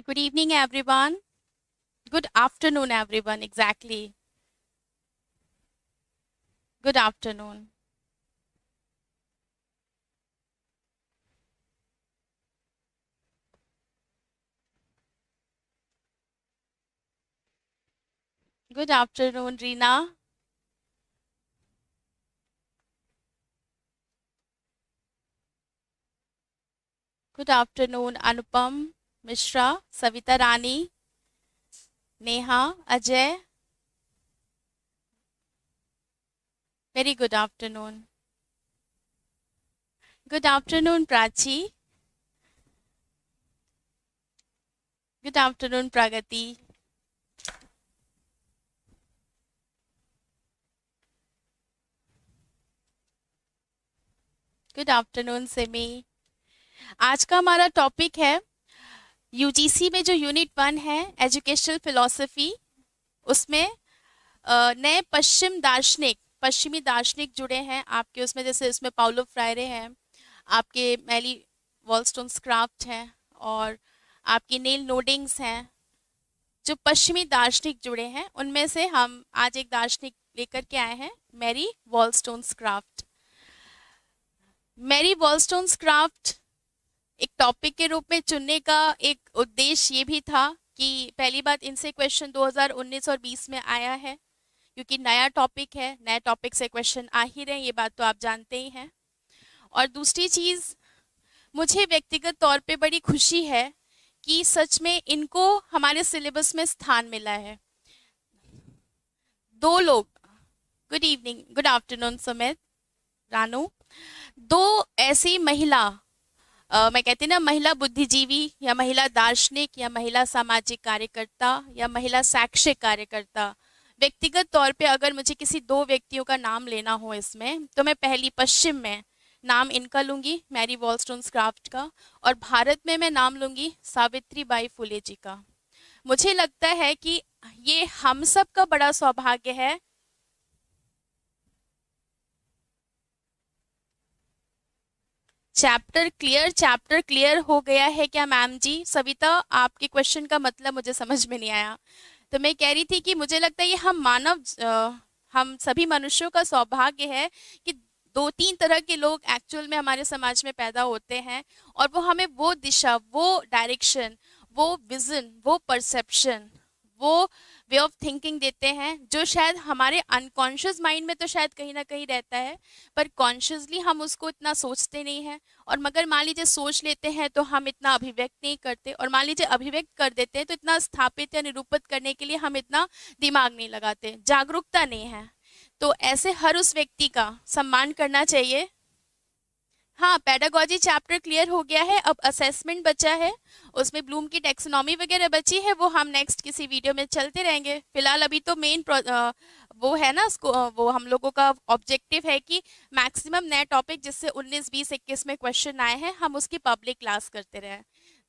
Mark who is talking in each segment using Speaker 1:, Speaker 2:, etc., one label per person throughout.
Speaker 1: Good evening, everyone. Good afternoon, everyone. Exactly. Good afternoon. Good afternoon, Reena. Good afternoon, Anupam, Mishra, Savita Rani, Neha, Ajay. Very good afternoon. Good afternoon, Prachi. Good afternoon, Pragati. Good afternoon Simi. आज का हमारा topic है UGC में जो unit 1 है educational philosophy. उसमें नए पश्चिमी दार्शनिक जुड़े हैं आपके उसमें, जैसे उसमें पाउलो फ्रायरे हैं, आपके मैली वॉलस्टोन्सक्राफ्ट हैं और आपकी नील नोडिंग्स हैं। जो पश्चिमी दार्शनिक जुड़े हैं उनमें से हम आज एक दार्शनिक लेकर के आए हैं, मैरी वॉलस्टोन्सक्राफ्ट। मैरी वॉलस्टोन्सक्राफ्ट एक टॉपिक के रूप में चुनने का एक उद्देश्य ये भी था कि पहली बात इनसे क्वेश्चन 2019 और 20 में आया है, क्योंकि नया टॉपिक है, नए टॉपिक से क्वेश्चन आ ही रहे हैं, ये बात तो आप जानते ही हैं। और दूसरी चीज़, मुझे व्यक्तिगत तौर पे बड़ी खुशी है कि सच में इनको हमारे सिलेबस में स्थान मिला है। दो लोग, good evening, good afternoon Sumit, Ranu. दो ऐसी महिला, मैं कहती ना, महिला बुद्धिजीवी या महिला दार्शनिक या महिला सामाजिक कार्यकर्ता या महिला शैक्षिक कार्यकर्ता, व्यक्तिगत तौर पे अगर मुझे किसी दो व्यक्तियों का नाम लेना हो इसमें, तो मैं पहली पश्चिम में नाम इनका लूंगी, मैरी वॉलस्टोन्सक्राफ्ट का, और भारत में मैं नाम लूंगी सावित्री बाई फुले जी का। मुझे लगता है कि ये हम सब का बड़ा सौभाग्य है। चैप्टर क्लियर हो गया है क्या मैम जी? सविता, आपके क्वेश्चन का मतलब मुझे समझ में नहीं आया। तो मैं कह रही थी कि मुझे लगता है ये हम सभी मनुष्यों का सौभाग्य है कि दो तीन तरह के लोग एक्चुअल में हमारे समाज में पैदा होते हैं, और वो हमें वो दिशा, वो डायरेक्शन, वो विजन, वो परसेप्शन, वो वे ऑफ थिंकिंग देते हैं जो शायद हमारे अनकॉन्शियस माइंड में तो शायद कहीं ना कहीं रहता है, पर कॉन्शियसली हम उसको इतना सोचते नहीं हैं। और मगर मान लीजिए सोच लेते हैं तो हम इतना अभिव्यक्त नहीं करते, और मान लीजिए अभिव्यक्त कर देते हैं तो इतना स्थापित या निरूपित करने के लिए हम इतना दिमाग नहीं लगाते, जागरूकता नहीं है। तो ऐसे हर उस व्यक्ति का सम्मान करना चाहिए। हाँ, पेडागोजी चैप्टर क्लियर हो गया है, अब असेसमेंट बचा है, उसमें ब्लूम की टेक्सोनॉमी वगैरह बची है, वो हम नेक्स्ट किसी वीडियो में चलते रहेंगे। फिलहाल अभी तो मेन वो है ना, उसको वो हम लोगों का ऑब्जेक्टिव है कि मैक्सिमम नए टॉपिक जिससे 19 20 21 में क्वेश्चन आए हैं हम उसकी पब्लिक क्लास करते रहे।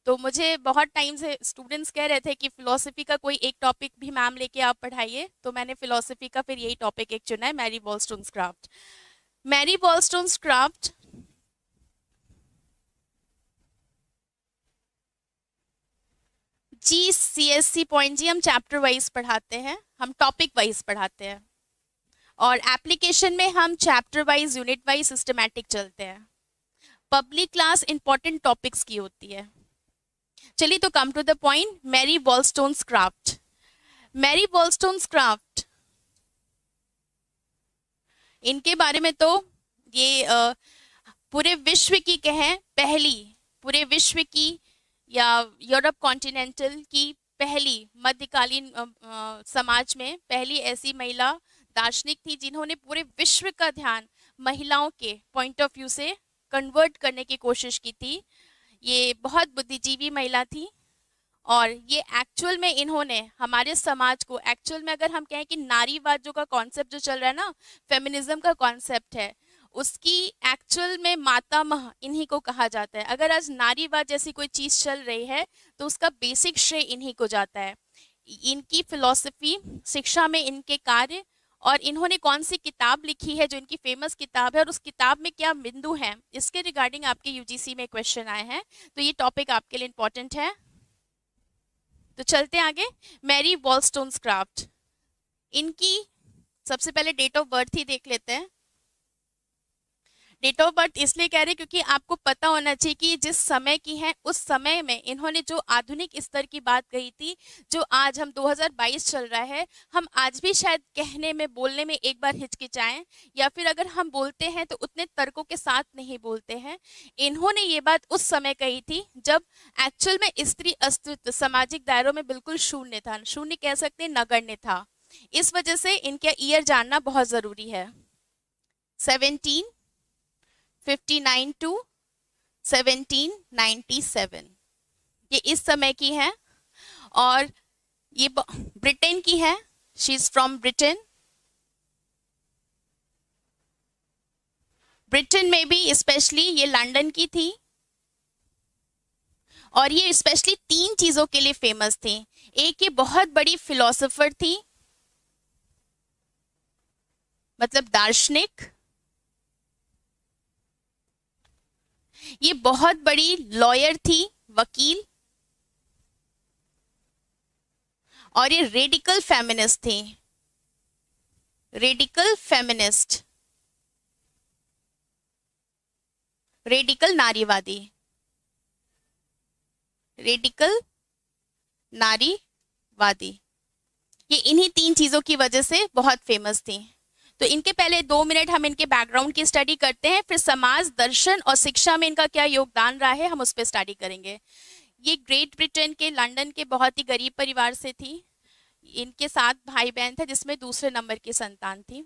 Speaker 1: तो मुझे बहुत टाइम से स्टूडेंट्स कह रहे थे कि फिलोसफी का कोई एक टॉपिक भी मैम लेके आप पढ़ाइए, तो मैंने फिलोसफी का फिर यही टॉपिक एक चुना है, मैरी वॉलस्टोन्सक्राफ्ट। मैरी वॉलस्टोन्सक्राफ्ट जी, सीएससी पॉइंट जी, हम चैप्टर वाइज पढ़ाते हैं, हम टॉपिक वाइज पढ़ाते हैं, और एप्लीकेशन में हम chapter wise, unit wise systematic चलते हैं। पब्लिक क्लास इंपॉर्टेंट टॉपिक्स की होती है। चलिए तो come to the point, Mary Wollstonecraft. Mary Wollstonecraft, इनके बारे में तो ये पूरे विश्व की कहें पहली, पूरे विश्व की या यूरोप कॉन्टिनेंटल की पहली मध्यकालीन समाज में पहली ऐसी महिला दार्शनिक थी जिन्होंने पूरे विश्व का ध्यान महिलाओं के पॉइंट ऑफ व्यू से कन्वर्ट करने की कोशिश की थी। ये बहुत बुद्धिजीवी महिला थी, और ये एक्चुअल में इन्होंने हमारे समाज को, एक्चुअल में अगर हम कहें कि नारीवाद जो का कॉन्सेप्ट जो चल रहा है ना, फेमिनिज्म का कॉन्सेप्ट है, उसकी एक्चुअल में मातामह इन्हीं को कहा जाता है। अगर आज नारीवाद जैसी कोई चीज चल रही है तो उसका बेसिक श्रेय इन्हीं को जाता है। इनकी फिलॉसफी, शिक्षा में इनके कार्य, और इन्होंने कौन सी किताब लिखी है जो इनकी फेमस किताब है, और उस किताब में क्या बिंदु हैं, इसके रिगार्डिंग आपके यूजीसी में क्वेश्चन आए हैं, तो ये टॉपिक आपके लिए इम्पोर्टेंट है। तो चलते हैं आगे। मैरी वॉलस्टोन्सक्राफ्ट, इनकी सबसे पहले डेट ऑफ बर्थ ही देख लेते हैं। डेट ऑफ बर्थ इसलिए कह रहे हैं क्योंकि आपको पता होना चाहिए कि जिस समय की है उस समय में इन्होंने जो आधुनिक स्तर की बात कही थी, जो आज हम 2022 चल रहा है, हम आज भी शायद कहने में बोलने में एक बार हिचकिचाएं, या फिर अगर हम बोलते हैं तो उतने तर्कों के साथ नहीं बोलते हैं। इन्होंने ये बात उस समय कही थी जब एक्चुअल में स्त्री अस्तित्व सामाजिक दायरों में बिल्कुल शून्य था, शून्य कह सकते हैं, नगण्य था। इस वजह से इनका ईयर जानना बहुत जरूरी है। 1759 टू 1797, ये इस समय की है। और ये ब्रिटेन की है, she is from Britain. Britain में भी स्पेशली ये लंदन की थी, और ये स्पेशली 3 चीजों के लिए फेमस थी। एक, ये बहुत बड़ी फिलोसोफर थी, मतलब दार्शनिक। ये बहुत बड़ी लॉयर थी, वकील। और ये रेडिकल फेमिनिस्ट थी, रेडिकल फेमिनिस्ट, रेडिकल नारीवादी, रेडिकल नारीवादी। ये इन्हीं 3 चीजों की वजह से बहुत फेमस थी। तो इनके पहले 2 मिनट हम इनके बैकग्राउंड की स्टडी करते हैं, फिर समाज, दर्शन और शिक्षा में इनका क्या योगदान रहा है हम उस पर स्टडी करेंगे। ये ग्रेट ब्रिटेन के लंदन के बहुत ही गरीब परिवार से थी। इनके 7 भाई बहन थे, जिसमें दूसरे नंबर की संतान थी।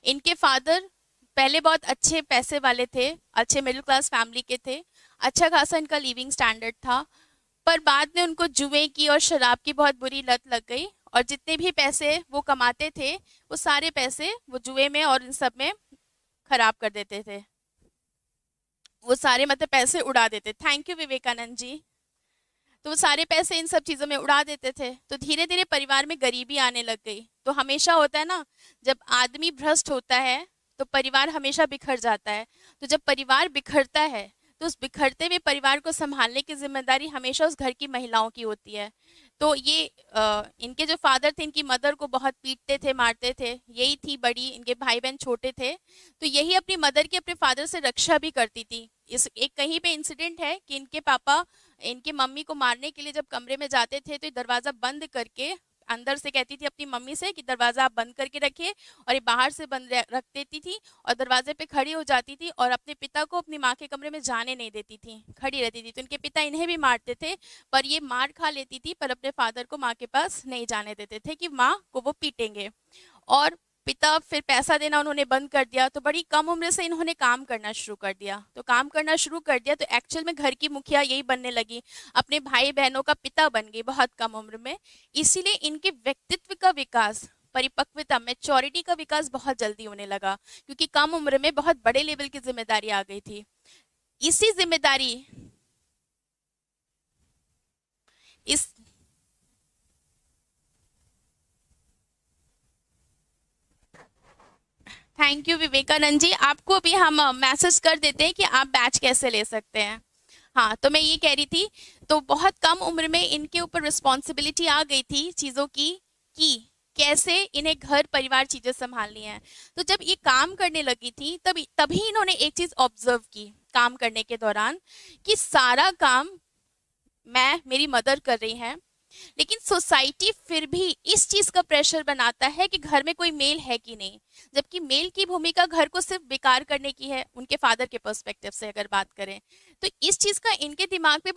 Speaker 1: इनके फादर पहले बहुत अच्छे पैसे वाले थे, अच्छे मिडिल क्लास फैमिली के थे, अच्छा खासा इनका लिविंग स्टैंडर्ड था। पर बाद में उनको जुए की और शराब की बहुत बुरी लत लग गई, और जितने भी पैसे वो कमाते थे वो सारे पैसे वो जुए में और इन सब में खराब कर देते थे। वो सारे मतलब पैसे उड़ा देते। Thank you Vivekananda ji. तो वो सारे पैसे इन सब चीज़ों में उड़ा देते थे। तो धीरे धीरे परिवार में गरीबी आने लग गई। तो हमेशा होता है ना, जब आदमी भ्रष्ट होता है तो परिवार हमेशा बिखर जाता है। तो जब परिवार बिखरता है तो उस बिखरते हुए परिवार को संभालने की जिम्मेदारी हमेशा उस घर की महिलाओं की होती है। तो ये इनके जो फादर थे, इनकी मदर को बहुत पीटते थे, मारते थे। यही थी बड़ी, इनके भाई बहन छोटे थे। तो यही अपनी मदर की अपने फादर से रक्षा भी करती थी। इस एक कहीं पे इंसिडेंट है कि इनके पापा इनकी मम्मी को मारने के लिए जब कमरे में जाते थे तो ये दरवाज़ा बंद करके अंदर से कहती थी अपनी मम्मी से कि दरवाज़ा आप बंद करके रखिए, और ये बाहर से बंद रख देती थी और दरवाजे पे खड़ी हो जाती थी और अपने पिता को अपनी माँ के कमरे में जाने नहीं देती थी, खड़ी रहती थी। तो इनके पिता इन्हें भी मारते थे, पर ये मार खा लेती थी, पर अपने फादर को माँ के पास नहीं जाने देते थे कि माँ को वो पीटेंगे। और पिता फिर पैसा देना उन्होंने बंद कर दिया। तो बड़ी कम उम्र से इन्होंने काम करना शुरू कर दिया। तो काम करना शुरू कर दिया तो एक्चुअल में घर की मुखिया यही बनने लगी, अपने भाई बहनों का पिता बन गई बहुत कम उम्र में। इसीलिए इनके व्यक्तित्व का विकास, परिपक्वता, मैच्योरिटी का विकास बहुत जल्दी होने लगा, क्योंकि कम उम्र में बहुत बड़े लेवल की जिम्मेदारी आ गई थी। इसी जिम्मेदारी इस थैंक यू विवेकानंद जी। आपको भी हम मैसेज कर देते हैं कि आप बैच कैसे ले सकते हैं। हाँ, तो मैं ये कह रही थी, तो बहुत कम उम्र में इनके ऊपर रिस्पॉन्सिबिलिटी आ गई थी चीज़ों की कि कैसे इन्हें घर परिवार चीज़ें संभालनी है। तो जब ये काम करने लगी थी तभी इन्होंने एक चीज़ ऑब्जर्व की काम करने के दौरान, कि सारा काम मेरी मदर कर रही है, लेकिन सोसाइटी फिर भी इस चीज का प्रेशर बनाता है कि घर में कोई मेल है कि नहीं, जबकि मेल की भूमिका घर को सिर्फ बेकार करने की है। उनके फादर के पर्सपेक्टिव से अगर बात करें तो इस चीज का इनके दिमाग पे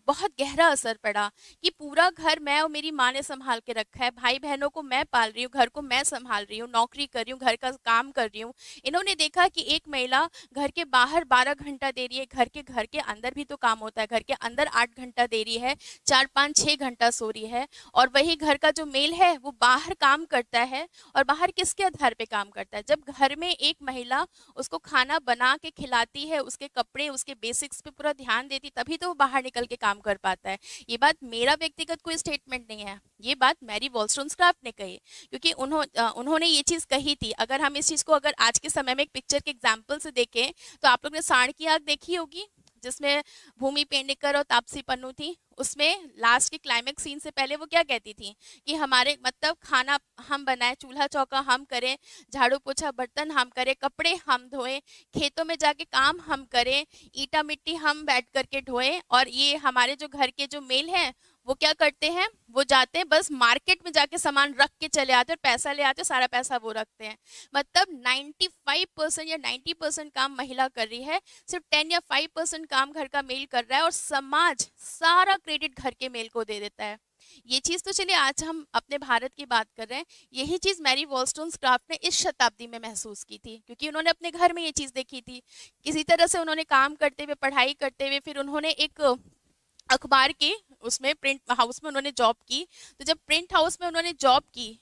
Speaker 1: बहुत गहरा असर पड़ा कि पूरा घर मैं और मेरी माँ ने संभाल के रखा है, भाई बहनों को मैं पाल रही हूँ, घर को मैं संभाल रही हूँ, नौकरी कर रही हूँ, घर का काम कर रही हूँ। इन्होंने देखा कि एक महिला घर के बाहर 12 घंटा दे रही है, घर के अंदर भी तो काम होता है, घर के अंदर 8 घंटा दे रही है, 4-5-6 घंटा सो रही है, और वही घर का जो मेल है वो बाहर काम करता है। और बाहर किसके आधार पे काम करता है? जब घर में एक महिला उसको खाना बना के खिलाती है, उसके कपड़े, उसके बेसिक्स पे पूरा ध्यान देती, तभी तो वो बाहर निकल के काम कर पाता है। ये बात मेरा व्यक्तिगत कोई स्टेटमेंट नहीं है, ये बात मैरी वॉलस्टोन्सक्राफ्ट ने कही, क्योंकि उन्होंने ये चीज कही थी। अगर हम इस चीज को अगर आज के समय में एक पिक्चर के एग्जाम्पल से देखें तो आप लोग ने सांड की आग देखी होगी, जिसमें भूमि पेडनेकर और तापसी पन्नू थी, उसमें लास्ट के क्लाइमेक्स सीन से पहले वो क्या कहती थी कि हमारे मतलब खाना हम बनाए, चूल्हा चौका हम करें, झाड़ू पोछा बर्तन हम करें, कपड़े हम धोएं, खेतों में जाके काम हम करें, ईटा मिट्टी हम बैठ करके ढोएं, और ये हमारे जो घर के जो मेल हैं वो क्या करते हैं, वो जाते हैं बस मार्केट में जाके सामान रख के चले आते हैं और पैसा ले आते हैं, सारा पैसा वो रखते हैं। मतलब 95% या 90% काम महिला कर रही है, सिर्फ 10 या 5% काम घर का मेल कर रहा है, और समाज सारा क्रेडिट घर के मेल को दे देता है। ये चीज तो चलिए आज हम अपने भारत की बात कर रहे हैं, यही चीज मैरी वॉलस्टोनक्राफ्ट ने इस शताब्दी में महसूस की थी, क्योंकि उन्होंने अपने घर में ये चीज देखी थी। किसी तरह से उन्होंने काम करते हुए, पढ़ाई करते हुए, फिर उन्होंने एक अखबार के उसमें प्रिंट हाउस में उन्होंने जॉब की। तो जब प्रिंट हाउस में उन्होंने जॉब की,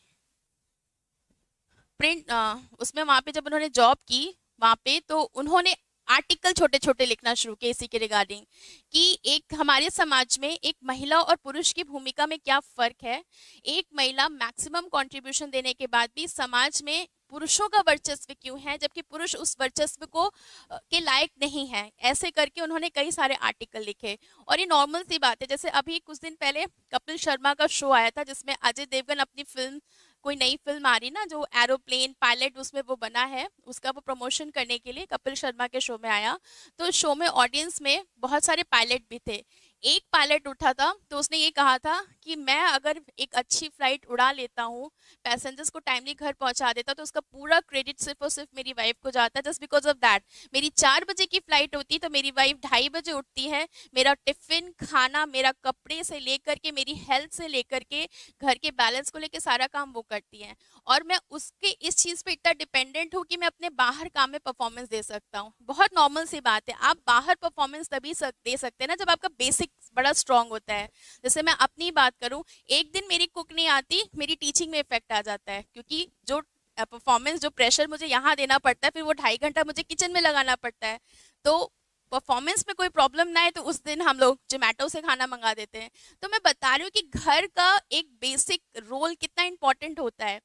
Speaker 1: प्रिंट उसमें वहां पे जब उन्होंने जॉब की वहां पे, तो उन्होंने आर्टिकल छोटे छोटे लिखना शुरू किए इसी के रिगार्डिंग, कि एक हमारे समाज में एक महिला और पुरुष की भूमिका में क्या फर्क है। एक महिला मैक्सिमम कंट्रीब्यूशन देने के बाद भी समाज में पुरुषों का वर्चस्व क्यों है, जबकि पुरुष उस वर्चस्व को के लायक नहीं है। ऐसे करके उन्होंने कई सारे आर्टिकल लिखे। और ये नॉर्मल सी बात है, जैसे अभी कुछ दिन पहले कपिल शर्मा का शो आया था, जिसमें अजय देवगन अपनी फिल्म, कोई नई फिल्म आ रही ना जो एरोप्लेन पायलट उसमें वो बना है, उसका वो प्रमोशन करने के लिए कपिल शर्मा के शो में आया। तो शो में ऑडियंस में बहुत सारे पायलट भी थे। एक पायलट उठा था तो उसने ये कहा था कि मैं अगर एक अच्छी फ्लाइट उड़ा लेता हूँ, पैसेंजर्स को टाइमली घर पहुंचा देता, तो उसका पूरा क्रेडिट सिर्फ और सिर्फ मेरी वाइफ को जाता है। जस्ट बिकॉज ऑफ दैट, मेरी 4 बजे की फ्लाइट होती तो मेरी वाइफ 2:30 बजे उठती है, मेरा टिफिन खाना, मेरा कपड़े से लेकर के, मेरी हेल्थ से लेकर के, घर के बैलेंस को लेकर सारा काम वो करती है। और मैं उसके इस चीज पे इतना डिपेंडेंट हूँ कि मैं अपने बाहर काम में परफॉर्मेंस दे सकता हूँ। बहुत नॉर्मल सी बात है, आप बाहर परफॉर्मेंस तभी दे सकते हैं ना जब आपका बेसिक बड़ा स्ट्रांग होता है। जैसे मैं अपनी बात करूं, एक दिन मेरी कुक नहीं आती, मेरी टीचिंग में इफेक्ट आ जाता है, क्योंकि जो परफॉर्मेंस, जो प्रेशर मुझे यहाँ देना पड़ता है, फिर वो 2.5 घंटा मुझे किचन में लगाना पड़ता है। तो परफॉर्मेंस में कोई प्रॉब्लम ना है तो उस दिन हम लोग जोमेटो से खाना मंगा देते हैं। तो मैं बता रही हूँ कि घर का एक बेसिक रोल कितना इंपॉर्टेंट होता है।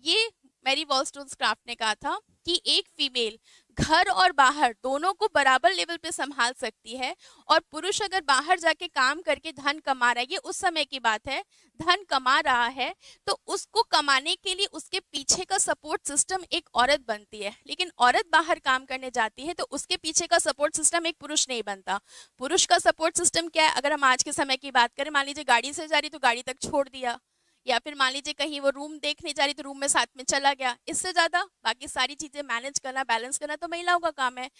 Speaker 1: ये मैरी वॉलस्टोनक्राफ्ट ने कहा था कि एक फीमेल घर और बाहर दोनों को बराबर लेवल पे संभाल सकती है, और पुरुष अगर बाहर जाके काम करके धन कमा रहा है, ये उस समय की बात है, धन कमा रहा है, तो उसको कमाने के लिए उसके पीछे का सपोर्ट सिस्टम एक औरत बनती है। लेकिन औरत बाहर काम करने जाती है तो उसके पीछे का सपोर्ट सिस्टम एक पुरुष नहीं बनता। पुरुष का सपोर्ट सिस्टम क्या है, अगर हम आज के समय की बात करें, मान लीजिए गाड़ी से जा रही तो गाड़ी तक छोड़ दिया, या फिर मान लीजिए कहीं वो रूम देखने जा रही तो रूम में साथ में चला गया। इससे ज्यादा बाकी सारी चीजें मैनेज करना, बैलेंस करना तो महिलाओं का काम है।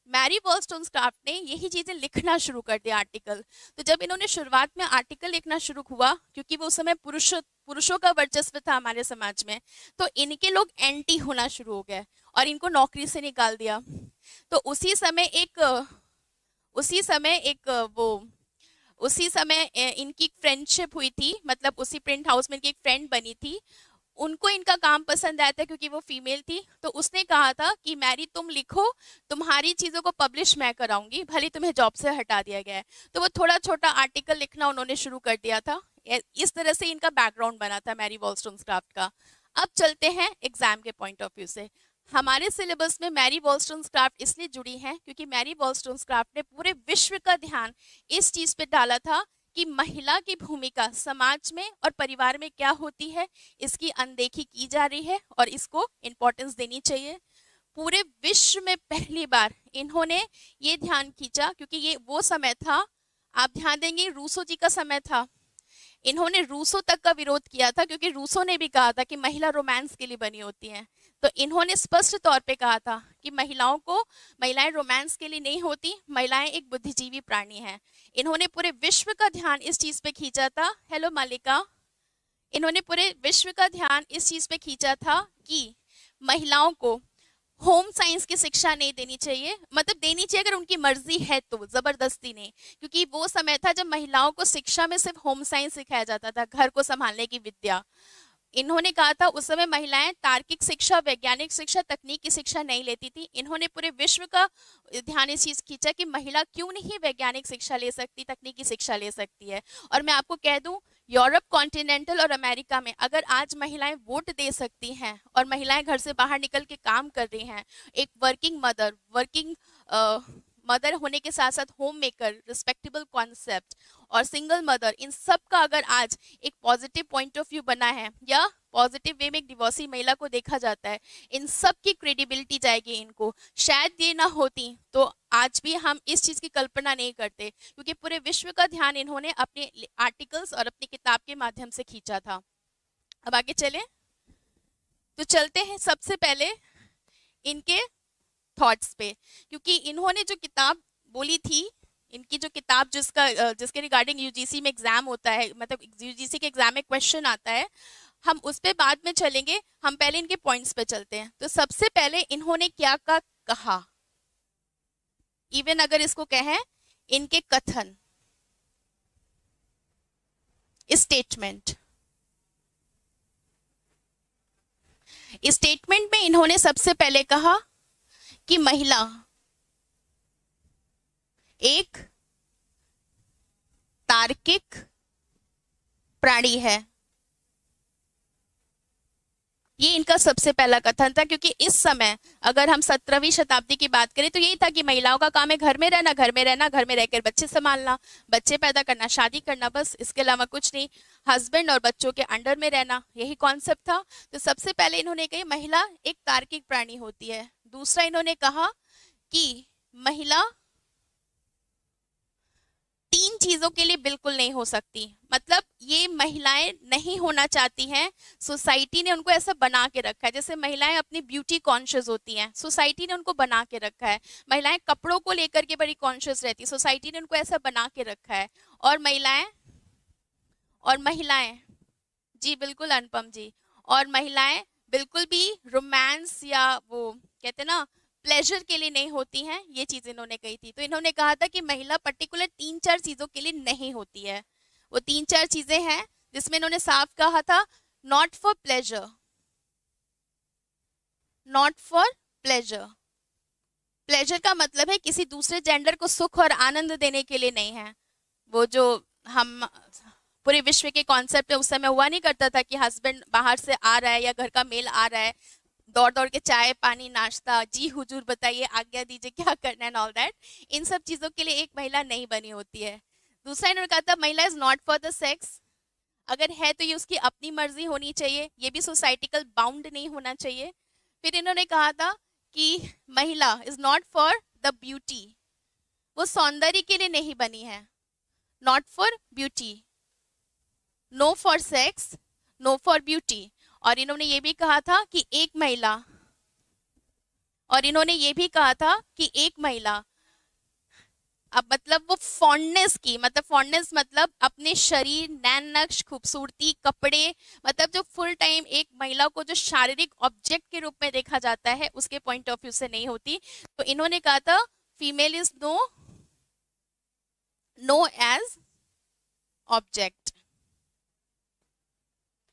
Speaker 1: मैरी वॉलस्टोनक्राफ्ट ने यही चीजें लिखना शुरू कर दिया, आर्टिकल। तो जब इन्होंने शुरुआत में आर्टिकल लिखना शुरू हुआ, क्योंकि वो उस समय पुरुषों का वर्चस्व था हमारे समाज में, तो इनके लोग एंटी होना शुरू हो गए और इनको नौकरी से निकाल दिया। तो उसी समय इनकी फ्रेंडशिप हुई थी, मतलब उसी प्रिंट हाउस में इनकी एक फ्रेंड बनी थी। उनको इनका काम पसंद आया था क्योंकि वो फीमेल थी। तो उसने कहा था कि मैरी तुम लिखो, तुम्हारी चीज़ों को पब्लिश मैं कराऊंगी, भले तुम्हें जॉब से हटा दिया गया है। तो वो थोड़ा छोटा आर्टिकल लिखना उन्होंने शुरू कर दिया था। इस तरह से इनका बैकग्राउंड बना था मैरी वॉलस्टोनक्राफ्ट का। अब चलते हैं एग्जाम के पॉइंट ऑफ व्यू से। हमारे सिलेबस में मैरी वॉलस्टोनक्राफ्ट इसलिए जुड़ी हैं क्योंकि मैरी वॉलस्टोनक्राफ्ट ने पूरे विश्व का ध्यान इस चीज पे डाला था कि महिला की भूमिका समाज में और परिवार में क्या होती है, इसकी अनदेखी की जा रही है और इसको इम्पोर्टेंस देनी चाहिए। पूरे विश्व में पहली बार इन्होंने ये ध्यान खींचा, क्योंकि ये वो समय था, आप ध्यान देंगे, रूसो जी का समय था। इन्होंने रूसो तक का विरोध किया था, क्योंकि रूसो ने भी कहा था कि महिला रोमांस के लिए बनी होती हैं। तो इन्होंने स्पष्ट तौर पे कहा था कि महिलाएं रोमांस के लिए नहीं होती, महिलाएं एक बुद्धिजीवी प्राणी हैं। इन्होंने पूरे विश्व का ध्यान इस चीज पे खींचा था। हेलो मालिका। इन्होंने पूरे विश्व का ध्यान इस चीज पे खींचा था कि महिलाओं को होम साइंस की शिक्षा नहीं देनी चाहिए, मतलब देनी चाहिए अगर उनकी मर्जी है तो, जबरदस्ती नहीं। क्योंकि वो समय था जब महिलाओं को शिक्षा में सिर्फ होम साइंस सिखाया जाता था, घर को संभालने की विद्या। इन्होंने कहा था उस समय महिलाएं तार्किक शिक्षा, वैज्ञानिक शिक्षा, तकनीक की शिक्षा नहीं लेती थी। इन्होंने पूरे विश्व का ध्यान इस चीज खींचा कि महिला क्यों नहीं वैज्ञानिक शिक्षा ले सकती, तकनीकी शिक्षा ले सकती है। और मैं आपको कह दूं, यूरोप कॉन्टिनेंटल और अमेरिका में अगर आज महिलाएं वोट दे सकती हैं और महिलाएं घर से बाहर निकल के काम कर रही हैं, एक वर्किंग मदर होने के साथ साथ होम मेकर, रिस्पेक्टेबल कॉन्सेप्ट और सिंगल मदर, इन सब का अगर आज एक पॉजिटिव पॉइंट ऑफ व्यू बना है या पॉजिटिव वे में एक डिवोर्सी महिला को देखा जाता है, इन सब की क्रेडिबिलिटी जाएगी इनको। शायद ये ना होती तो आज भी हम इस चीज की कल्पना नहीं करते, क्योंकि पूरे विश्व का ध्यान इन्होंने अपने आर्टिकल्स और अपनी किताब के माध्यम से खींचा था। अब आगे चले तो चलते हैं सबसे पहले इनके थॉट्स पे, क्योंकि इन्होंने जो किताब बोली थी, इनकी जो किताब जिसके रिगार्डिंग यूजीसी में एग्जाम होता है, मतलब यूजीसी के एग्जाम में क्वेश्चन आता है, हम उस पे बाद में चलेंगे, हम पहले इनके पॉइंट्स पे चलते हैं। तो सबसे पहले इन्होंने क्या कहा, इवन अगर इसको कहें इनके कथन, स्टेटमेंट, स्टेटमेंट में इन्होंने सबसे पहले कहा कि महिला एक तार्किक प्राणी है। ये इनका सबसे पहला कथन था, क्योंकि इस समय अगर हम 17वीं शताब्दी की बात करें तो यही था कि महिलाओं का काम है घर में रहना, घर में रहना, घर में रहकर बच्चे संभालना, बच्चे पैदा करना, शादी करना, बस इसके अलावा कुछ नहीं, हस्बैंड और बच्चों के अंडर में रहना, यही कॉन्सेप्ट था। तो सबसे पहले इन्होंने कही महिला एक तार्किक प्राणी होती है। दूसरा इन्होंने कहा कि महिला तीन चीजों के लिए बिल्कुल नहीं हो सकती, मतलब ये महिलाएं नहीं होना चाहती हैं, सोसाइटी ने उनको ऐसा बना के रखा है। जैसे महिलाएं अपनी ब्यूटी कॉन्शियस होती हैं, सोसाइटी ने उनको बना के रखा है। महिलाएं कपड़ों को लेकर के बड़ी कॉन्शियस रहती, सोसाइटी ने उनको ऐसा बना के रखा है। और महिलाएं जी बिल्कुल अनुपम जी, और महिलाएं बिल्कुल भी रोमांस या वो कहते ना प्लेजर के लिए नहीं होती हैं, ये चीज इन्होंने कही थी। तो इन्होंने कहा था कि महिला पर्टिकुलर 3-4 चीजों के लिए नहीं होती है। वो 3-4 चीजें हैं जिसमें इन्होंने साफ कहा था, not for pleasure, not for pleasure. Pleasure का मतलब है किसी दूसरे जेंडर को सुख और आनंद देने के लिए नहीं है। वो जो हम पूरे विश्व के कॉन्सेप्ट उस समय हुआ नहीं करता था कि हस्बैंड बाहर से आ रहा है या घर का मेल आ रहा है, दौड़ दौड़ के चाय पानी नाश्ता, जी हुजूर बताइए आज्ञा दीजिए क्या करना है, ऑल दैट, इन सब चीजों के लिए एक महिला नहीं बनी होती है। दूसरा इन्होंने कहा था महिला is not for the sex, अगर है तो ये उसकी अपनी मर्जी होनी चाहिए, ये भी सोसाइटिकल बाउंड नहीं होना चाहिए। फिर इन्होंने कहा था कि महिला is not for the beauty, वो सौंदर्य के लिए नहीं बनी है, not for beauty, no for sex, no for beauty. और इन्होंने ये भी कहा था कि एक महिला, और इन्होंने ये भी कहा था कि एक महिला, अब मतलब वो फॉन्डनेस की, मतलब फॉन्डनेस मतलब अपने शरीर, नैन नक्श, खूबसूरती, कपड़े, मतलब जो फुल टाइम एक महिला को जो शारीरिक ऑब्जेक्ट के रूप में देखा जाता है उसके पॉइंट ऑफ व्यू से नहीं होती। तो इन्होंने कहा था female is no as object,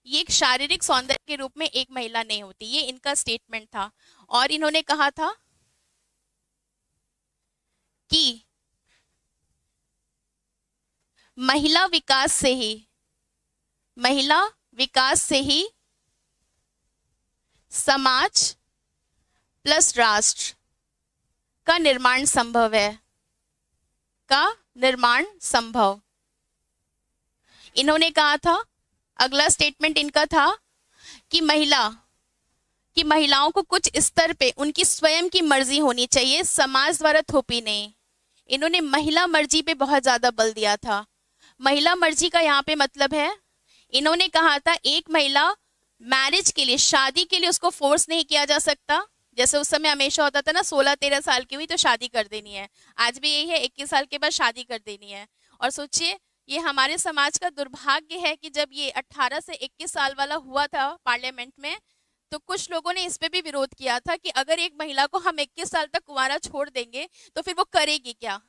Speaker 1: ये एक शारीरिक सौंदर्य के रूप में एक महिला नहीं होती, ये इनका स्टेटमेंट था। और इन्होंने कहा था कि महिला विकास से ही समाज प्लस राष्ट्र का निर्माण संभव है, इन्होंने कहा था। अगला स्टेटमेंट इनका था कि महिलाओं को कुछ स्तर पे उनकी स्वयं की मर्जी होनी चाहिए, समाज द्वारा थोपी नहीं। इन्होंने महिला मर्जी पे बहुत ज्यादा बल दिया था। महिला मर्जी का यहाँ पे मतलब है, इन्होंने कहा था एक महिला मैरिज के लिए, शादी के लिए उसको फोर्स नहीं किया जा सकता। जैसे उस समय हमेशा होता था ना, 16-13 साल की हुई तो शादी कर देनी है, आज भी यही है, 21 साल के बाद शादी कर देनी है। और सोचिए ये हमारे समाज का दुर्भाग्य है कि जब ये 18 से 21 साल वाला हुआ था पार्लियामेंट में, तो कुछ लोगों ने इस पे भी विरोध किया था कि अगर एक महिला को हम 21 साल तक कुंवारा छोड़ देंगे तो फिर वो करेगी क्या।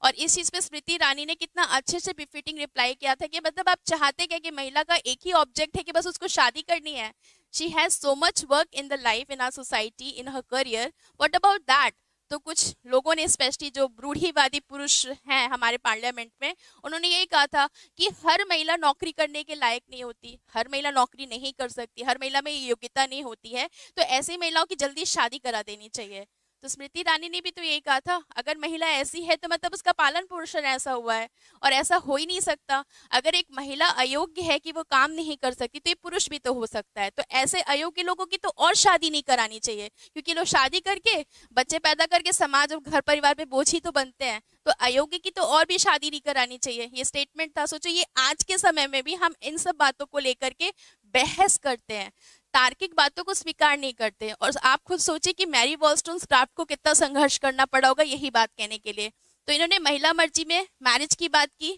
Speaker 1: और इस चीज पे स्मृति ईरानी ने कितना अच्छे से बिफिटिंग रिप्लाई किया था कि मतलब आप चाहते क्या कि महिला का एक ही ऑब्जेक्ट है कि बस उसको शादी करनी है। She has so much work in the life, in our society, in her career, what about that. तो कुछ लोगों ने, स्पेशली जो रूढ़िवादी पुरुष हैं हमारे पार्लियामेंट में, उन्होंने यही कहा था कि हर महिला नौकरी करने के लायक नहीं होती, हर महिला नौकरी नहीं कर सकती, हर महिला में योग्यता नहीं होती है, तो ऐसी महिलाओं की जल्दी शादी करा देनी चाहिए। तो स्मृति ईरानी ने भी तो यही कहा था, अगर महिला ऐसी है तो मतलब उसका पालन पोषण ऐसा हुआ है, और ऐसा हो ही नहीं सकता। अगर एक महिला अयोग्य है कि वो काम नहीं कर सकती, तो ये पुरुष भी तो हो सकता है। तो ऐसे अयोग्य लोगों की तो और शादी नहीं करानी चाहिए, क्योंकि लोग शादी करके बच्चे पैदा करके समाज और घर परिवार पे बोझ ही तो बनते हैं। तो अयोग्य की तो और भी शादी नहीं करानी चाहिए, ये स्टेटमेंट था। सोचो ये आज के समय में भी हम इन सब बातों को लेकर के बहस करते हैं, तार्किक बातों को स्वीकार नहीं करते। और आप खुद सोचिए कि मैरी वॉलस्टोनक्राफ्ट को कितना संघर्ष करना पड़ा होगा यही बात कहने के लिए। तो इन्होंने महिला मर्जी में मैरिज की बात की,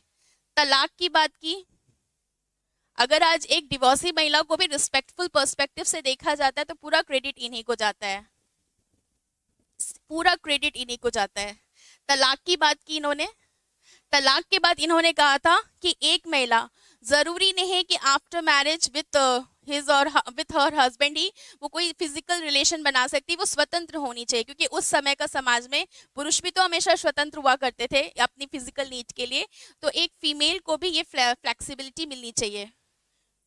Speaker 1: तलाक की बात की। अगर आज एक डिवोर्सी महिला को भी रिस्पेक्टफुल पर्सपेक्टिव से देखा जाता है तो पूरा क्रेडिट इन्हीं को जाता है, पूरा क्रेडिट इन्हीं को जाता है। तलाक की बात की इन्होंने। तलाक के बाद इन्होंने कहा था कि एक महिला जरूरी नहीं है कि आफ्टर मैरिज विथ हिज और विथ हर हस्बैंड ही वो कोई फिजिकल रिलेशन बना सकती, वो स्वतंत्र होनी चाहिए। क्योंकि उस समय का समाज में पुरुष भी तो हमेशा स्वतंत्र हुआ करते थे अपनी फिजिकल नीड के लिए। तो एक फीमेल को भी ये फ्लेक्सिबिलिटी मिलनी चाहिए,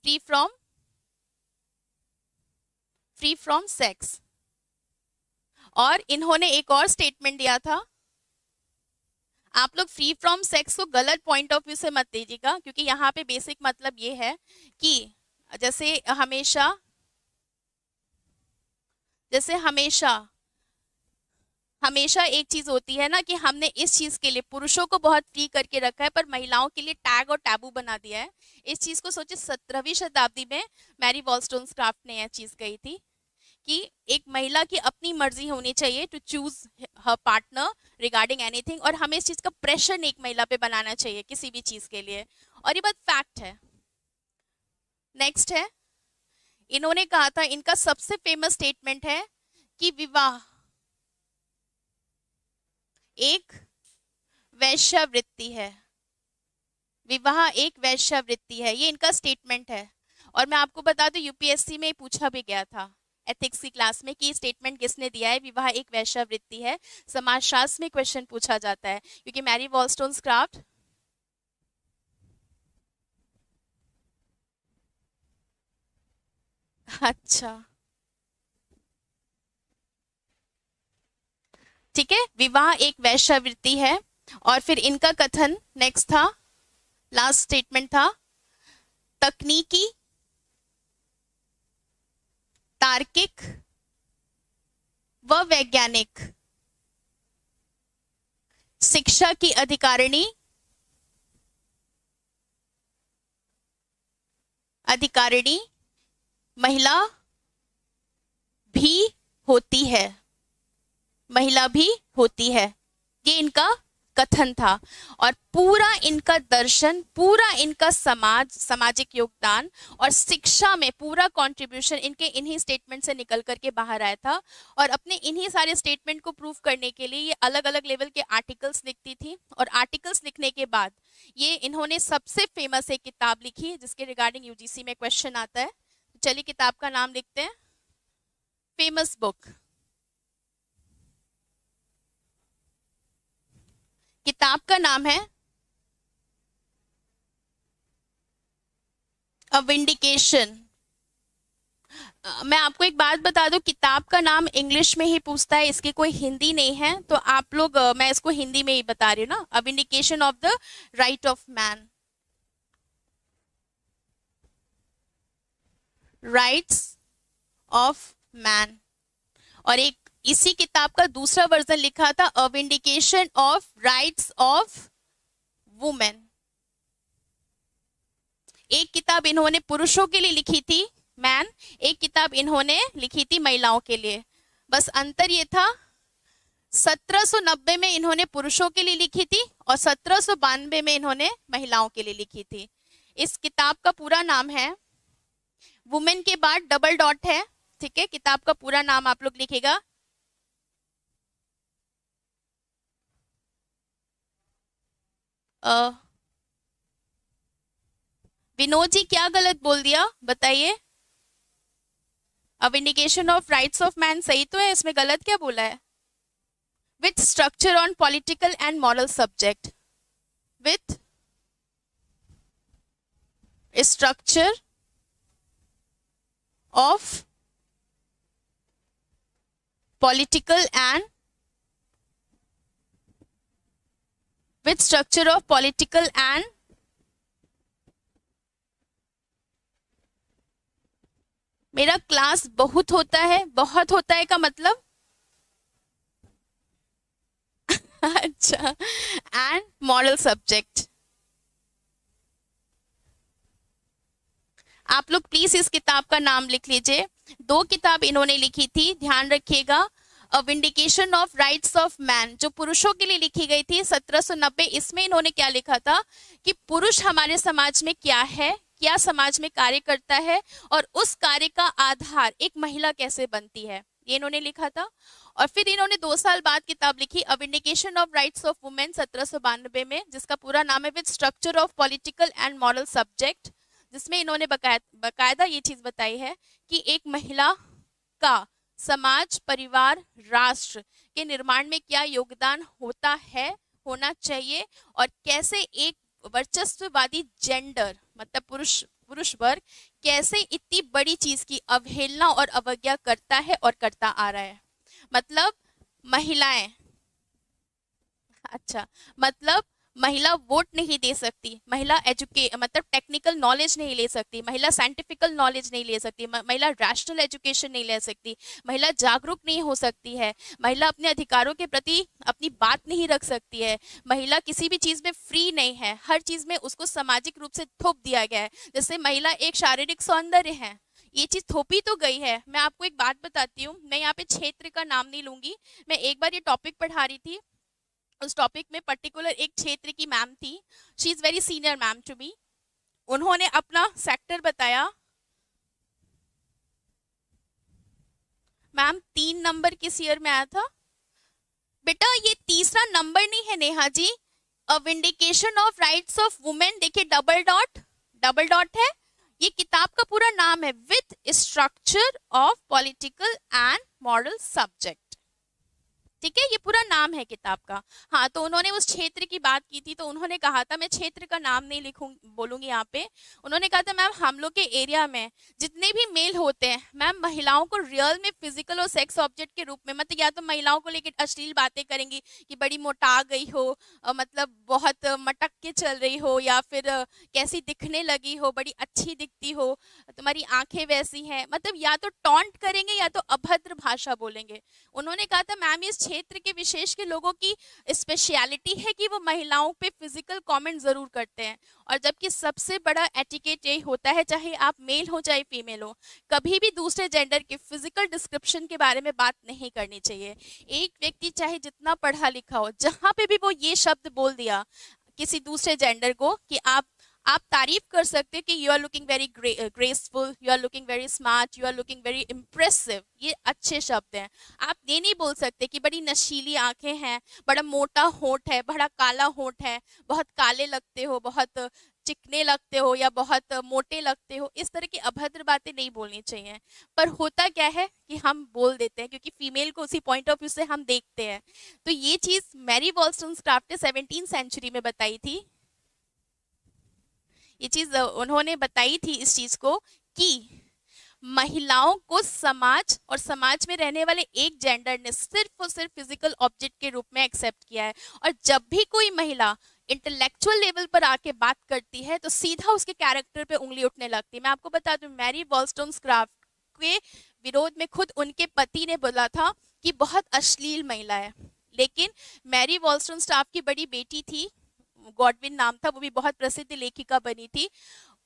Speaker 1: फ्री फ्रॉम सेक्स। और इन्होंने एक और स्टेटमेंट दिया था, आप लोग फ्री फ्रॉम सेक्स को गलत पॉइंट ऑफ व्यू से मत लीजिएगा, क्योंकि यहाँ पे बेसिक मतलब ये है कि जैसे हमेशा हमेशा एक चीज होती है ना कि हमने इस चीज के लिए पुरुषों को बहुत फ्री करके रखा है पर महिलाओं के लिए टैग और टैबू बना दिया है। इस चीज को सोचिए 17वीं शताब्दी में मैरी वॉलस्टोनक्राफ्ट ने यह चीज कही थी कि एक महिला की अपनी मर्जी होनी चाहिए to choose her partner regarding anything, और हमें इस चीज का प्रेशर नहीं एक महिला पे बनाना चाहिए किसी भी चीज के लिए। और ये बात फैक्ट है। नेक्स्ट है, इन्होंने कहा था, इनका सबसे फेमस स्टेटमेंट है कि विवाह एक वैश्यावृत्ति है। विवाह एक वैश्यावृत्ति है, ये इनका स्टेटमेंट है। और मैं आपको बता दूं यूपीएससी में पूछा भी गया था एथिक्स की क्लास में कि स्टेटमेंट किसने दिया है, विवाह एक वैश्यावृत्ति है। समाजशास्त्र में क्वेश्चन पूछा जाता है, क्योंकि मैरी वॉलस्टोनक्राफ्ट अच्छा ठीक है, विवाह एक वैश्यावृत्ति है। और फिर इनका कथन नेक्स्ट था, लास्ट स्टेटमेंट था, तकनीकी, तार्किक व वैज्ञानिक शिक्षा की अधिकारिणी महिला भी होती है, महिला भी होती है। ये इनका कथन था। और पूरा इनका दर्शन, पूरा इनका सामाजिक योगदान और शिक्षा में पूरा कंट्रीब्यूशन इनके इन्हीं स्टेटमेंट से निकल करके बाहर आया था। और अपने इन्हीं सारे स्टेटमेंट को प्रूव करने के लिए ये अलग अलग लेवल के आर्टिकल्स लिखती थी। और आर्टिकल्स लिखने के बाद ये इन्होंने सबसे फेमस एक किताब लिखी जिसके रिगार्डिंग यूजीसी में क्वेश्चन आता है। चलिए किताब का नाम लिखते हैं, फेमस बुक। किताब का नाम है अ विंडिकेशन। मैं आपको एक बात बता दूं, किताब का नाम इंग्लिश में ही पूछता है, इसकी कोई हिंदी नहीं है। तो आप लोग, मैं इसको हिंदी में ही बता रही हूँ ना, a vindication of the right of man, rights of man. और एक इसी किताब का दूसरा वर्जन लिखा था, a vindication of rights of women. एक किताब इन्होंने पुरुषों के लिए लिखी थी, मैन, एक किताब इन्होंने लिखी थी महिलाओं के लिए। बस अंतर ये था, 1790 में इन्होंने पुरुषों के लिए लिखी थी और 1792 में इन्होंने महिलाओं के लिए लिखी थी। इस किताब का पूरा नाम है, वुमेन के बाद डबल डॉट है, ठीक है। किताब का पूरा नाम आप लोग लिखेगा, विनोद जी क्या गलत बोल दिया बताइए? A vindication of rights of man सही तो है, इसमें गलत क्या बोला है? With structure on political and moral subject, with structure of political and with structure of political and मेरा क्लास बहुत होता है, बहुत होता है का मतलब अच्छा, एंड मॉरल सब्जेक्ट। आप लोग प्लीज इस किताब का नाम लिख लीजिए। दो किताब इन्होंने लिखी थी, ध्यान रखिएगा। A vindication of rights of man, जो पुरुषों के लिए लिखी गई थी 1790। इसमें इन्होंने क्या लिखा था कि पुरुष हमारे समाज में क्या है, क्या समाज में कार्य करता है, और उस कार्य का आधार एक महिला कैसे बनती है, ये इन्होंने लिखा था। और फिर इन्होंने 2 साल बाद किताब लिखी a vindication of rights of women 1792 में, जिसका पूरा नाम है with structure of political and moral subject, जिसमें इन्होंने बकायदा ये चीज बताई है कि एक महिला का समाज, परिवार, राष्ट्र के निर्माण में क्या योगदान होता है, होना चाहिए, और कैसे एक वर्चस्ववादी जेंडर मतलब पुरुष वर्ग कैसे इतनी बड़ी चीज की अवहेलना और अवज्ञा करता है और करता आ रहा है। मतलब महिलाएं, अच्छा, मतलब महिला वोट नहीं दे सकती, महिला मतलब टेक्निकल नॉलेज नहीं ले सकती, महिला साइंटिफिकल नॉलेज नहीं ले सकती, महिला रैशनल एजुकेशन नहीं ले सकती, महिला जागरूक नहीं हो सकती है, महिला अपने अधिकारों के प्रति अपनी बात नहीं रख सकती है, महिला किसी भी चीज में फ्री नहीं है, हर चीज में उसको सामाजिक रूप से थोप दिया गया है। जैसे महिला एक शारीरिक सौंदर्य है, ये चीज थोपी तो गई है। मैं आपको एक बात बताती हूँ, मैं यहाँ पे क्षेत्र का नाम नहीं लूंगी। मैं एक बार ये टॉपिक पढ़ा रही थी, उस टॉपिक में पर्टिकुलर एक क्षेत्र की मैम थी, she is very senior ma'am to me. उन्होंने अपना सेक्टर बताया, मैम 3 नंबर किस ईयर में आया था बेटा? ये तीसरा नंबर नहीं है Neha ji, a vindication of rights of women, देखिए डबल डॉट है, ये किताब का पूरा नाम है with structure of political and moral subject. ठीक है, ये पूरा नाम है किताब का। हाँ, तो उन्होंने उस क्षेत्र की बात की थी, तो उन्होंने कहा था, मैं क्षेत्र का नाम नहीं बोलूंगी यहाँ पे, उन्होंने कहा था मैम हम लोग के एरिया में जितने भी मेल होते हैं मैम, महिलाओं को रियल में फिजिकल और सेक्स ऑब्जेक्ट के रूप में, मतलब या तो महिलाओं को लेकर अश्लील बातें करेंगी कि बड़ी मोटा गई हो, मतलब बहुत मटक के चल रही हो, या फिर कैसी दिखने लगी हो, बड़ी अच्छी दिखती हो, तुम्हारी आंखें वैसी हैं, मतलब या तो टॉन्ट करेंगे या तो अभद्र भाषा बोलेंगे। उन्होंने कहा था मैम इस क्षेत्र के विशेष के लोगों की स्पेशलिटी है कि वो महिलाओं पे फिजिकल कमेंट जरूर करते हैं, और जबकि सबसे बड़ा एटिकेट यही होता है, चाहे आप मेल हो चाहे फीमेल हो, कभी भी दूसरे जेंडर के फिजिकल डिस्क्रिप्शन के बारे में बात नहीं करनी चाहिए। एक व्यक्ति चाहे जितना पढ़ा लिखा हो, जहां पे भी वो ये शब्द बोल दिया किसी दूसरे जेंडर को कि आप तारीफ कर सकते हैं कि you are looking very graceful, you are looking very smart, you are looking very impressive, ये अच्छे शब्द हैं। आप ये नहीं बोल सकते कि बड़ी नशीली आंखें हैं, बड़ा मोटा होंठ है, बड़ा काला होंठ है, बहुत काले लगते हो, बहुत चिकने लगते हो, या बहुत मोटे लगते हो। इस तरह की अभद्र बातें नहीं बोलनी चाहिए। पर होता क्या है कि हम बोल देते हैं, क्योंकि फीमेल को उसी पॉइंट ऑफ व्यू से हम देखते हैं। तो ये चीज मैरी वॉलस्टोनक्राफ्ट ने 17वीं सेंचुरी में बताई थी। ये चीज उन्होंने बताई थी इस चीज को कि महिलाओं को समाज और समाज में रहने वाले एक जेंडर ने सिर्फ और सिर्फ फिजिकल ऑब्जेक्ट के रूप में एक्सेप्ट किया है, और जब भी कोई महिला इंटेलेक्चुअल लेवल पर आके बात करती है तो सीधा उसके कैरेक्टर पे उंगली उठने लगती है। मैं आपको बता दूं, मैरी वॉलस्टोनक्राफ्ट के विरोध में खुद उनके पति ने बोला था कि बहुत अश्लील महिला है, लेकिन मैरी वॉलस्टोनक्राफ्ट की बड़ी बेटी थी, गॉडविन नाम था, वो भी बहुत प्रसिद्ध लेखिका बनी थी,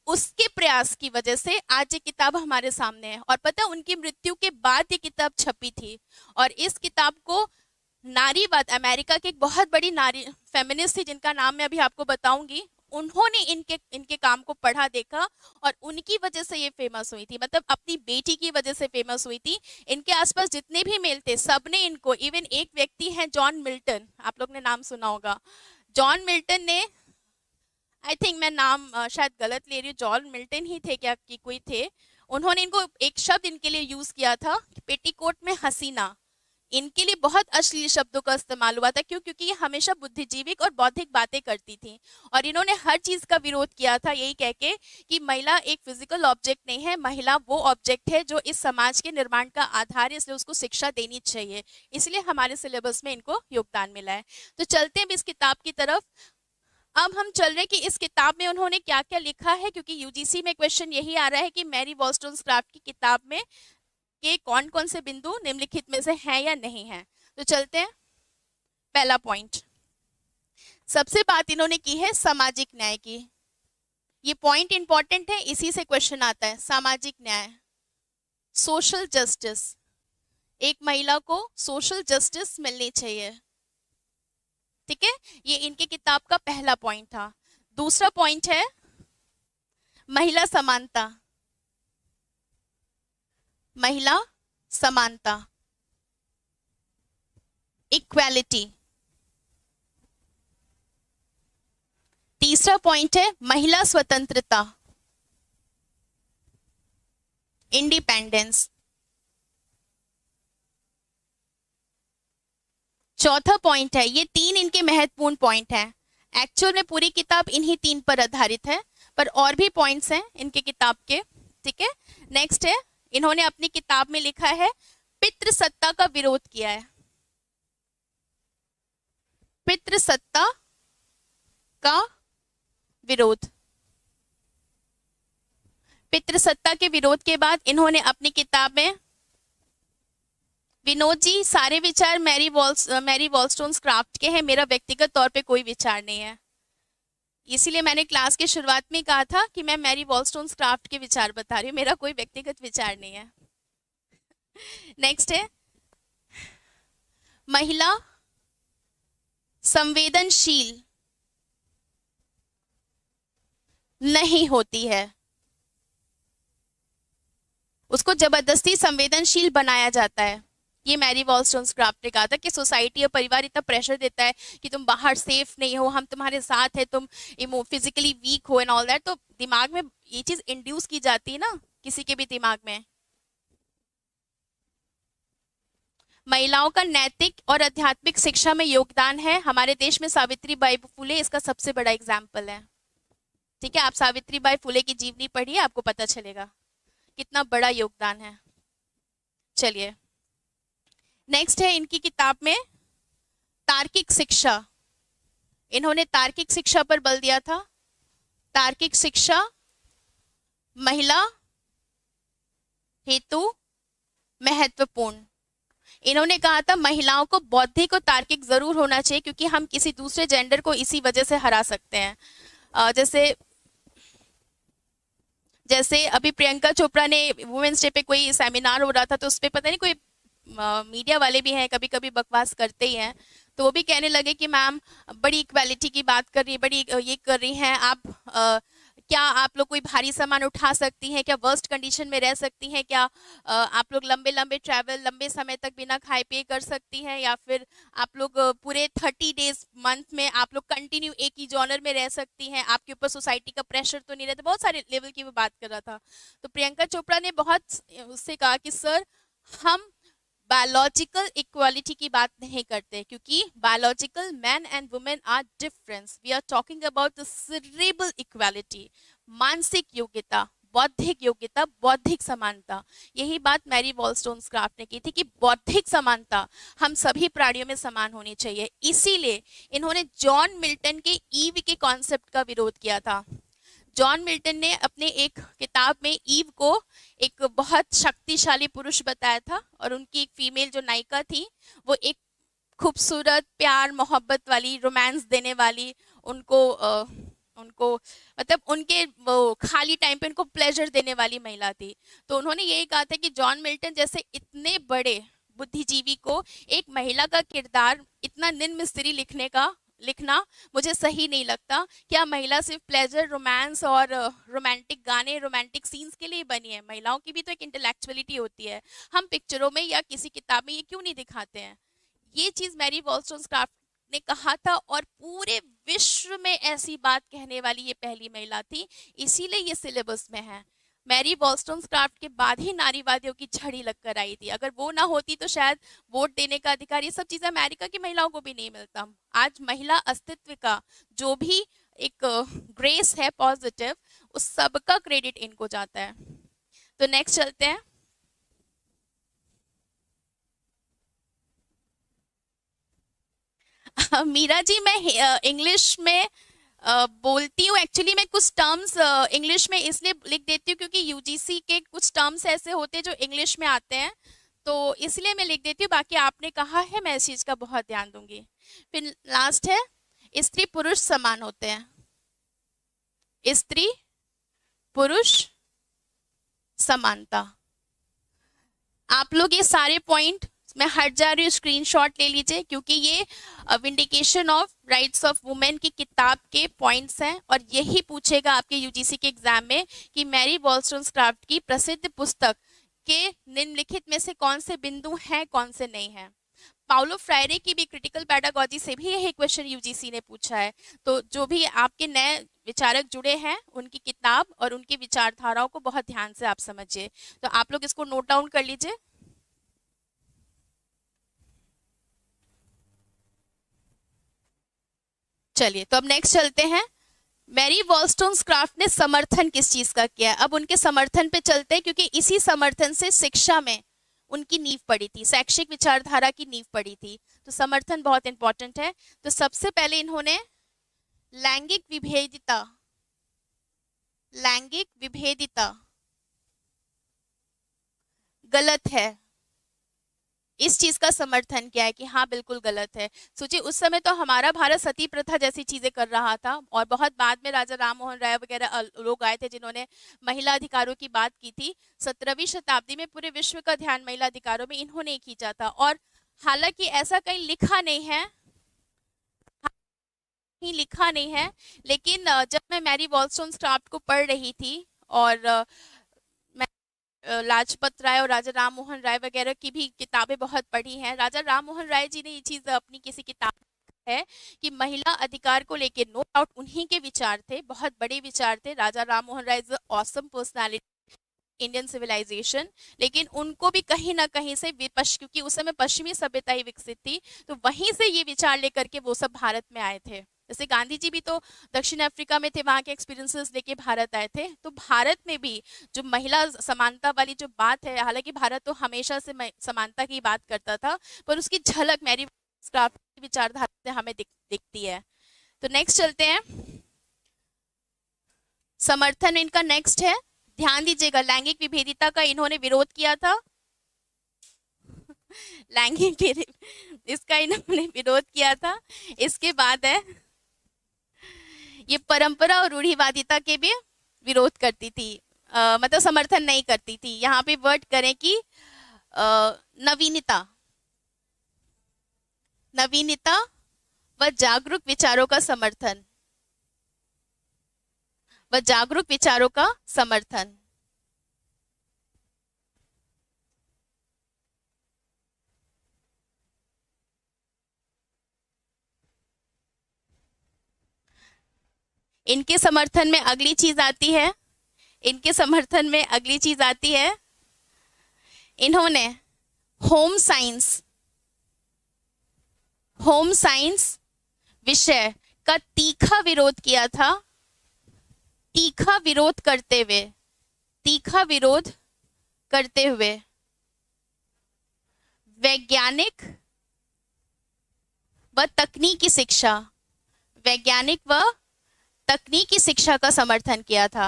Speaker 1: उसके प्रयास की वजह से आज ये किताब हमारे सामने है। और पता है उनकी मृत्यु के बाद ये किताब छपी थी, और इस किताब को नारीवाद, अमेरिका की एक बहुत बड़ी नारी फेमिनिस्ट थी जिनका नाम मैं अभी आपको बताऊंगी, उन्होंने इनके काम को पढ़ा देखा और उनकी वजह से ये फेमस हुई थी, मतलब अपनी बेटी की वजह से फेमस हुई थी। इनके आसपास जितने भी मेल थे सबने इनको, इवन एक व्यक्ति है जॉन मिल्टन, आप लोग ने नाम सुना होगा, जॉन मिल्टन ने, आई थिंक मैं नाम शायद गलत ले रही हूँ, जॉन मिल्टन ही थे क्या कि कोई थे, उन्होंने इनको एक शब्द इनके लिए यूज किया था, पेटीकोट में हसीना। इनके लिए बहुत अश्लील शब्दों का इस्तेमाल हुआ था, क्यों? क्योंकि ये हमेशा बुद्धिजीविक और बौद्धिक बातें करती थी, और इन्होंने हर चीज का विरोध किया था यही कह के कि महिला एक फिजिकल ऑब्जेक्ट नहीं है, महिला वो ऑब्जेक्ट है जो इस समाज के निर्माण का आधार है, इसलिए उसको शिक्षा देनी चाहिए, इसलिए हमारे सिलेबस में इनको योगदान मिला है। तो चलते हैं इस किताब की तरफ। अब हम चल रहे हैं कि इस किताब में उन्होंने क्या क्या लिखा है, क्योंकि यूजीसी में क्वेश्चन यही आ रहा है कि मैरी वॉलस्टोन्सक्राफ्ट की किताब में के कौन कौन से बिंदु निम्नलिखित में से हैं या नहीं हैं। तो चलते हैं। पहला पॉइंट, सबसे बात इन्होंने की है सामाजिक न्याय की। ये पॉइंट इंपॉर्टेंट है, इसी से क्वेश्चन आता है। सामाजिक न्याय, सोशल जस्टिस, एक महिला को सोशल जस्टिस मिलनी चाहिए। ठीक है, ये इनके किताब का पहला पॉइंट था। दूसरा पॉइंट है महिला समानता। महिला समानता, इक्वालिटी। तीसरा पॉइंट है महिला स्वतंत्रता, इंडिपेंडेंस। चौथा पॉइंट है, ये तीन इनके महत्वपूर्ण पॉइंट हैं। एक्चुअल में पूरी किताब इन्हीं तीन पर आधारित है, पर और भी पॉइंट्स हैं इनके किताब के। ठीक है, नेक्स्ट है, इन्होंने अपनी किताब में लिखा है पितृसत्ता का विरोध किया है। पितृसत्ता का विरोध। पितृसत्ता के विरोध के बाद इन्होंने अपनी किताब में, विनोद जी सारे विचार मैरी वॉलस्टोन्सक्राफ्ट के हैं, मेरा व्यक्तिगत तौर पे कोई विचार नहीं है। इसीलिए मैंने क्लास के शुरुआत में कहा था कि मैं मैरी वॉलस्टोन्सक्राफ्ट के विचार बता रही हूँ, मेरा कोई व्यक्तिगत विचार नहीं है। नेक्स्ट है महिला संवेदनशील नहीं होती है, उसको जबरदस्ती संवेदनशील बनाया जाता है। ये मैरी वॉलस्टोन्सक्राफ्ट ने कहा था कि सोसाइटी और परिवार इतना प्रेशर देता है कि तुम बाहर सेफ नहीं हो, हम तुम्हारे साथ है, तुम फिजिकली वीक हो एंड ऑल दैट। तो दिमाग में ये चीज इंड्यूस की जाती है ना, किसी के भी दिमाग में। महिलाओं का नैतिक और आध्यात्मिक शिक्षा में योगदान है। हमारे देश में सावित्रीबाई फुले इसका सबसे बड़ा एग्जाम्पल है। ठीक है, आप सावित्रीबाई फुले की जीवनी पढ़िए, आपको पता चलेगा कितना बड़ा योगदान है। चलिए, नेक्स्ट है इनकी किताब में तार्किक शिक्षा। इन्होंने तार्किक शिक्षा पर बल दिया था। तार्किक शिक्षा महिला हेतु महत्वपूर्ण। इन्होंने कहा था महिलाओं को बौद्धिक और तार्किक जरूर होना चाहिए, क्योंकि हम किसी दूसरे जेंडर को इसी वजह से हरा सकते हैं। जैसे अभी प्रियंका चोपड़ा ने वुमेन्स डे पे कोई सेमिनार हो रहा था, तो उस पर पता नहीं कोई मीडिया वाले भी हैं, कभी कभी बकवास करते ही हैं, तो वो भी कहने लगे कि मैम बड़ी इक्वालिटी की बात कर रही है, बड़ी ये कर रही हैं आप, क्या आप लोग कोई भारी सामान उठा सकती हैं, क्या वर्स्ट कंडीशन में रह सकती हैं, क्या आप लोग लंबे लंबे ट्रैवल लंबे समय तक बिना खाए पिए कर सकती हैं, या फिर आप लोग पूरे 30 डेज मंथ में आप लोग कंटिन्यू एक ही जॉनर में रह सकती हैं, आपके ऊपर सोसाइटी का प्रेशर तो नहीं रहता। बहुत सारे लेवल की वो बात कर रहा था। तो प्रियंका चोपड़ा ने बहुत उससे कहा कि सर हम बायोलॉजिकल इक्वालिटी की बात नहीं करते, क्योंकि biological man and women are difference. We are talking about the cerebral equality, मानसिक योग्यता, बौद्धिक योग्यता, बौद्धिक समानता। यही बात मैरी वॉलस्टोन्सक्राफ्ट ने की थी कि बौद्धिक समानता हम सभी प्राणियों में समान होनी चाहिए। इसीलिए इन्होंने जॉन मिल्टन के ईव के कॉन्सेप्ट का विरोध किया था। जॉन मिल्टन ने अपने एक किताब में ईव को एक बहुत शक्तिशाली पुरुष बताया था, और उनकी एक फीमेल जो नायिका थी वो एक खूबसूरत, प्यार मोहब्बत वाली, रोमांस देने वाली, उनको मतलब उनके वो खाली टाइम पे उनको प्लेजर देने वाली महिला थी। तो उन्होंने यही कहा था कि जॉन मिल्टन जैसे इतने बड़े बुद्धिजीवी को एक महिला का किरदार इतना निम्न स्तरीय लिखना मुझे सही नहीं लगता। क्या महिला सिर्फ प्लेजर, रोमांस और रोमांटिक गाने, रोमांटिक सीन्स के लिए बनी है? महिलाओं की भी तो एक इंटेलेक्चुअलिटी होती है, हम पिक्चरों में या किसी किताब में ये क्यों नहीं दिखाते हैं? ये चीज मैरी वॉलस्टोन्सक्राफ्ट ने कहा था, और पूरे विश्व में ऐसी बात कहने वाली ये पहली महिला थी, इसीलिए ये सिलेबस में है। मैरी वॉलस्टोन्सक्राफ्ट के बाद ही नारीवादियों की झड़ी लगकर आई थी। अगर वो ना होती तो शायद वोट देने का अधिकार, ये सब चीजें अमेरिका की महिलाओं को भी नहीं मिलता। आज महिला अस्तित्व का जो भी एक ग्रेस है पॉजिटिव, उस सब का क्रेडिट इनको जाता है। तो नेक्स्ट चलते हैं। मीरा जी, मैं इंग्लिश में बोलती हूँ एक्चुअली। मैं कुछ टर्म्स इंग्लिश में इसलिए लिख देती हूँ क्योंकि यूजीसी के कुछ टर्म्स ऐसे होते हैं जो इंग्लिश में आते हैं, तो इसलिए मैं लिख देती हूँ। बाकी आपने कहा है, मैं इस चीज़ का बहुत ध्यान दूंगी। फिर लास्ट है, स्त्री पुरुष समान होते हैं। स्त्री पुरुष समानता। आप लोग ये सारे पॉइंट, मैं हट जा रही हूँ, स्क्रीनशॉट ले लीजिए, क्योंकि ये vindication of rights of women की किताब के पॉइंट्स हैं और यही पूछेगा आपके यूजीसी के एग्जाम में कि मैरी वॉलस्टोनक्राफ्ट की प्रसिद्ध पुस्तक के निम्नलिखित में से कौन से बिंदु हैं, कौन से नहीं हैं। पाउलो फ्रायरे की भी क्रिटिकल पेडागोजी से भी यही क्वेश्चन यूजीसी ने पूछा है। तो जो भी आपके नए विचारक जुड़े हैं, उनकी किताब और उनकी विचारधाराओं को बहुत ध्यान से आप समझिए। तो आप लोग इसको नोट डाउन कर लीजिए। चलिए, तो अब नेक्स्ट चलते हैं। मैरी वॉलस्टोनक्राफ्ट ने समर्थन किस चीज का किया है? अब उनके समर्थन पे चलते हैं, क्योंकि इसी समर्थन से शिक्षा में उनकी नींव पड़ी थी, शैक्षिक विचारधारा की नींव पड़ी थी। तो समर्थन बहुत इंपॉर्टेंट है। तो सबसे पहले इन्होंने लैंगिक विभेदिता, लैंगिक विभेदिता गलत है, इस चीज का समर्थन किया है कि हाँ बिल्कुल गलत है। सोचिए, उस समय तो हमारा भारत सती प्रथा जैसी चीजें कर रहा था, और बहुत बाद में राजा राम मोहन राय वगैरह लोग आए थे जिन्होंने महिला अधिकारों की बात की थी। 17वीं शताब्दी में पूरे विश्व का ध्यान महिला अधिकारों में इन्होंने ही खींचा था। और हालांकि ऐसा कहीं लिखा नहीं है, ही लिखा नहीं है, लेकिन जब मैं मैरी वॉलस्टोनक्राफ्ट को पढ़ रही थी और लाजपत राय और राजा राम मोहन राय वगैरह की भी किताबें बहुत पढ़ी हैं। राजा राम मोहन राय जी ने ये चीज़ अपनी किसी किताब है कि महिला अधिकार को लेके नो डाउट उन्हीं के विचार थे, बहुत बड़े विचार थे। Raja Ram Mohan Roy is awesome personality Indian civilisation, लेकिन उनको भी कहीं ना कहीं से क्योंकि उस समय पश्चिमी सभ्यता ही विकसित थी, तो वहीं से ये विचार लेकर के वो सब भारत में आए थे। जैसे गांधी जी भी तो दक्षिण अफ्रीका में थे, वहाँ के एक्सपीरियंसेस लेके भारत आए थे। तो भारत में भी जो महिला समानता वाली जो बात है, हालांकि भारत तो हमेशा से समानता की बात करता था, पर उसकी झलक मैरी वॉलस्टोनक्राफ्ट की विचारधारा से हमें दिखती है। तो नेक्स्ट चलते हैं। समर्थन इनका नेक्स्ट है, ध्यान दीजिएगा, लैंगिक विभेदिता का इन्होंने विरोध किया था। लैंगिक इसका इन्होंने विरोध किया था। इसके बाद है, ये परंपरा और रूढ़िवादिता के भी विरोध करती थी, मतलब समर्थन नहीं करती थी। यहाँ पे वर्ड करें कि नवीनता, नवीनता व जागरूक विचारों का समर्थन, व जागरूक विचारों का समर्थन। इनके समर्थन में अगली चीज आती है, इनके समर्थन में अगली चीज आती है, इन्होंने होम साइंस, होम साइंस विषय का तीखा विरोध किया था। तीखा विरोध करते हुए, तीखा विरोध करते हुए वैज्ञानिक व तकनीकी शिक्षा, वैज्ञानिक व तकनीकी शिक्षा का समर्थन किया था।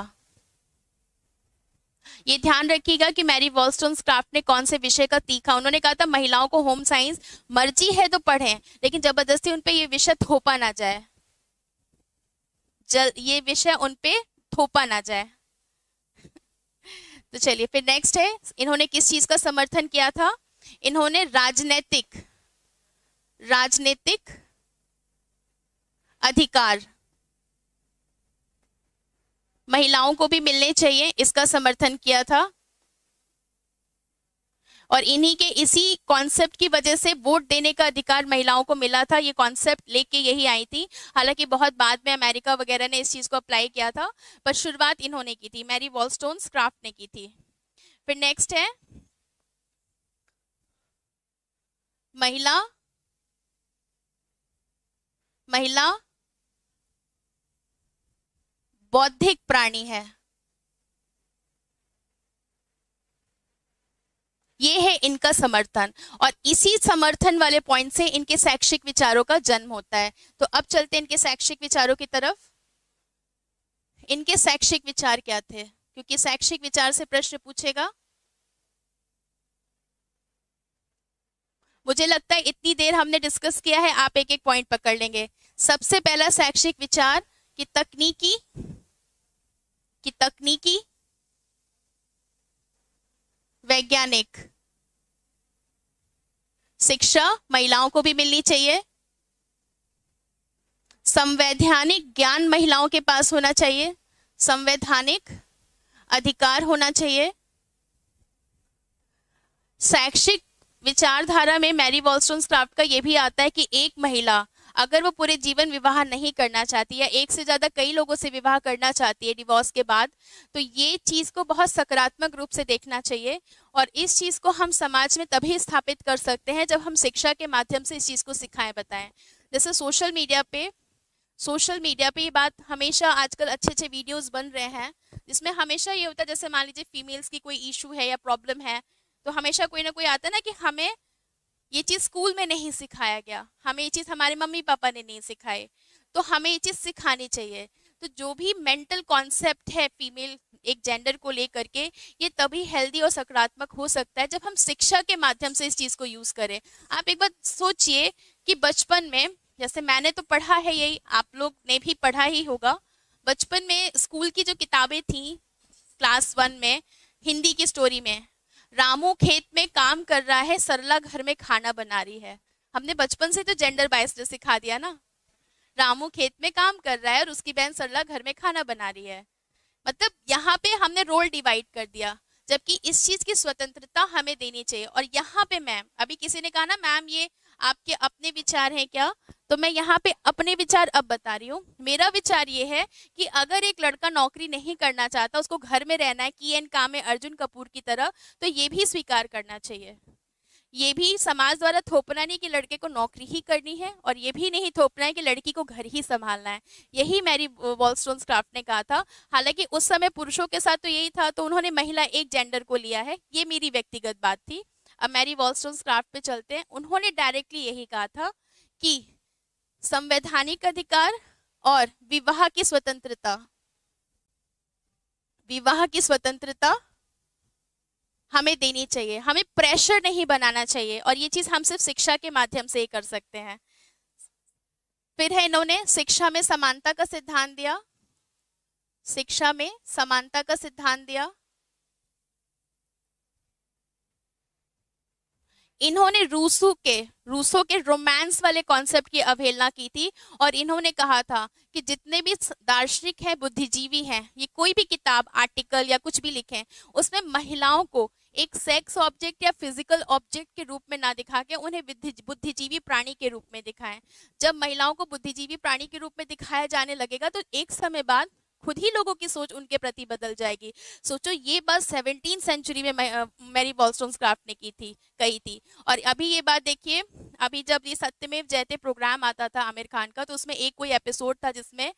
Speaker 1: ये ध्यान रखिएगा कि मैरी वॉलस्टोनक्राफ्ट ने कौन से विषय का तीखा, उन्होंने कहा था महिलाओं को होम साइंस मर्जी है तो पढ़ें, लेकिन जबरदस्ती उनपे ये विषय थोपा ना जाए, ये विषय उनपे थोपा ना जाए। तो चलिए फिर नेक्स्ट है, इन्होंने किस चीज का समर्थन किया था? इन्होंने राजनीतिक, राजनीतिक अधिकार महिलाओं को भी मिलने चाहिए, इसका समर्थन किया था। और इन्हीं के इसी कॉन्सेप्ट की वजह से वोट देने का अधिकार महिलाओं को मिला था। ये कॉन्सेप्ट लेके यही आई थी, हालांकि बहुत बाद में अमेरिका वगैरह ने इस चीज को अप्लाई किया था, पर शुरुआत इन्होंने की थी, मैरी वॉलस्टोनक्राफ्ट ने की थी। फिर नेक्स्ट है महिला, महिला बौद्धिक प्राणी है। ये है इनका समर्थन, और इसी समर्थन वाले पॉइंट से इनके शैक्षिक विचारों का जन्म होता है। तो अब चलते हैं इनके शैक्षिक विचारों की तरफ। इनके शैक्षिक विचार क्या थे, क्योंकि शैक्षिक विचार से प्रश्न पूछेगा। मुझे लगता है इतनी देर हमने डिस्कस किया है, आप एक एक पॉइंट पकड़ लेंगे। सबसे पहला शैक्षिक विचार कि तकनीकी वैज्ञानिक शिक्षा महिलाओं को भी मिलनी चाहिए। संवैधानिक ज्ञान महिलाओं के पास होना चाहिए, संवैधानिक अधिकार होना चाहिए। शैक्षिक विचारधारा में मैरी वॉलस्टोनक्राफ्ट का यह भी आता है कि एक महिला अगर वो पूरे जीवन विवाह नहीं करना चाहती या एक से ज्यादा कई लोगों से विवाह करना चाहती है डिवोर्स के बाद, तो ये चीज को बहुत सकारात्मक रूप से देखना चाहिए। और इस चीज को हम समाज में तभी स्थापित कर सकते हैं जब हम शिक्षा के माध्यम से इस चीज को सिखाएं, बताएं। जैसे सोशल मीडिया पे ये बात हमेशा आजकल अच्छे अच्छे वीडियोस बन रहे हैं जिसमें हमेशा ये होता है, जैसे मान लीजिए फीमेल्स की कोई इशू है या प्रॉब्लम है, तो हमेशा कोई ना कोई आता है ना कि हमें ये चीज स्कूल में नहीं सिखाया गया, हमें ये चीज हमारे मम्मी पापा ने नहीं सिखाई, तो हमें ये चीज सिखानी चाहिए। तो जो भी मेंटल कॉन्सेप्ट है फीमेल एक जेंडर को लेकर के, ये तभी हेल्दी और सकारात्मक हो सकता है जब हम शिक्षा के माध्यम से इस चीज को यूज करें। आप एक बात सोचिए कि बचपन में, जैसे मैंने तो पढ़ा है, यही आप लोग ने भी पढ़ा ही होगा, बचपन में स्कूल की जो किताबें थी क्लास 1 में, हिंदी की स्टोरी में, रामू खेत में काम कर रहा है, सरला घर में खाना बना रही है। हमने बचपन से तो जेंडर बायस्ड सिखा दिया ना, रामू खेत में काम कर रहा है और उसकी बहन सरला घर में खाना बना रही है। मतलब यहाँ पे हमने रोल डिवाइड कर दिया, जबकि इस चीज की स्वतंत्रता हमें देनी चाहिए। और यहाँ पे मैम, अभी किसी ने कहा ना मैम ये आपके अपने विचार हैं क्या, तो मैं यहाँ पे अपने विचार अब बता रही हूँ। मेरा विचार ये है कि अगर एक लड़का नौकरी नहीं करना चाहता, उसको घर में रहना है की एन काम है अर्जुन कपूर की तरह, तो ये भी स्वीकार करना चाहिए। ये भी समाज द्वारा थोपना नहीं कि लड़के को नौकरी ही करनी है, और ये भी नहीं थोपना है कि लड़की को घर ही संभालना है। यही मैरी वॉलस्टोनक्राफ्ट ने कहा था। हालांकि उस समय पुरुषों के साथ तो यही था, तो उन्होंने महिला एक जेंडर को लिया है, ये मेरी व्यक्तिगत बात थी। अब मैरी वॉलस्टोनक्राफ्ट पे चलते हैं। उन्होंने डायरेक्टली यही कहा था कि संवैधानिक अधिकार और विवाह की स्वतंत्रता हमें देनी चाहिए, हमें प्रेशर नहीं बनाना चाहिए, और ये चीज हम सिर्फ शिक्षा के माध्यम से ही कर सकते हैं। फिर है इन्होंने शिक्षा में समानता का सिद्धांत दिया, शिक्षा में समानता का सिद्धांत दिया। इन्होंने रूसो के रोमांस वाले कॉन्सेप्ट की अवहेलना की थी, और इन्होंने कहा था कि जितने भी दार्शनिक हैं, बुद्धिजीवी हैं, ये कोई भी किताब, आर्टिकल या कुछ भी लिखें, उसमें महिलाओं को एक सेक्स ऑब्जेक्ट या फिजिकल ऑब्जेक्ट के रूप में ना दिखा के उन्हें बुद्धिजीवी प्राणी के रूप में दिखाएं। जब महिलाओं को बुद्धिजीवी प्राणी के रूप में दिखाया जाने लगेगा, तो एक समय बाद खुद ही लोगों की सोच उनके प्रति बदल जाएगी। सोचो, ये बात 17वीं सेंचुरी में मैरी वॉलस्टोनक्राफ्ट ने कही थी। और अभी ये बात देखिए, अभी जब ये सत्यमेव जयते प्रोग्राम आता था आमिर खान का, तो उसमें एक कोई एपिसोड था जिसमें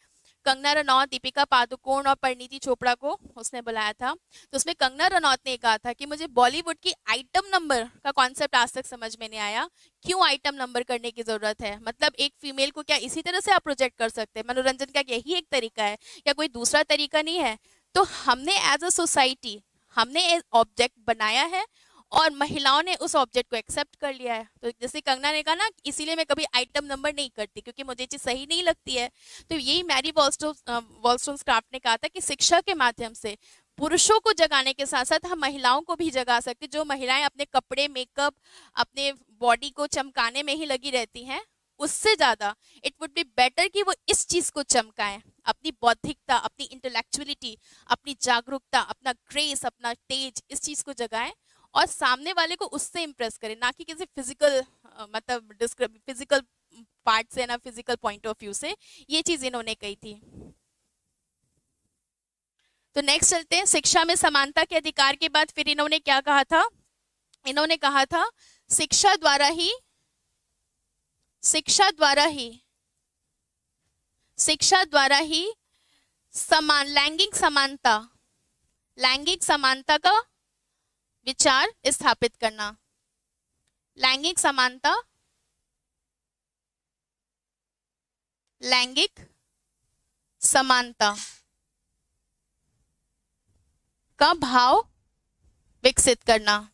Speaker 1: कंगना रनौत, दीपिका पादुकोण और परिणीति चोपड़ा को उसने बुलाया था। तो उसमें कंगना रनौत ने कहा था कि मुझे बॉलीवुड की आइटम नंबर का कॉन्सेप्ट आज तक समझ में नहीं आया, क्यों आइटम नंबर करने की जरूरत है? मतलब एक फीमेल को क्या इसी तरह से आप प्रोजेक्ट कर सकते हैं? मनोरंजन का यही एक तरीका है या कोई दूसरा तरीका नहीं है? तो हमने एज अ सोसाइटी हमने ऑब्जेक्ट बनाया है और महिलाओं ने उस ऑब्जेक्ट को एक्सेप्ट कर लिया है। तो जैसे कंगना ने कहा ना, इसीलिए मैं कभी आइटम नंबर नहीं करती क्योंकि मुझे चीज सही नहीं लगती है। तो यही मैरी वॉलस्टोनक्राफ्ट ने कहा था कि शिक्षा के माध्यम से पुरुषों को जगाने के साथ साथ हम महिलाओं को भी जगा सकते। जो महिलाएं अपने कपड़े, मेकअप, अपने बॉडी को चमकाने में ही लगी रहती हैं, उससे ज्यादा इट वुड बी बेटर कि वो इस चीज को चमकाएं, अपनी बौद्धिकता, अपनी इंटेलेक्चुअलिटी, अपनी जागरूकता, अपना ग्रेस, अपना तेज, इस चीज को जगाएं और सामने वाले को उससे इम्प्रेस करें, ना कि किसी फिजिकल मतलब फिजिकल पार्ट से, ना फिजिकल पॉइंट ऑफ व्यू से। ये चीज इन्होंने कही थी। तो नेक्स्ट चलते हैं, शिक्षा में समानता के अधिकार के बाद फिर इन्होंने क्या कहा था? इन्होंने कहा था शिक्षा द्वारा ही लैंगिक समानता का विचार स्थापित करना। लैंगिक समानता का भाव विकसित करना।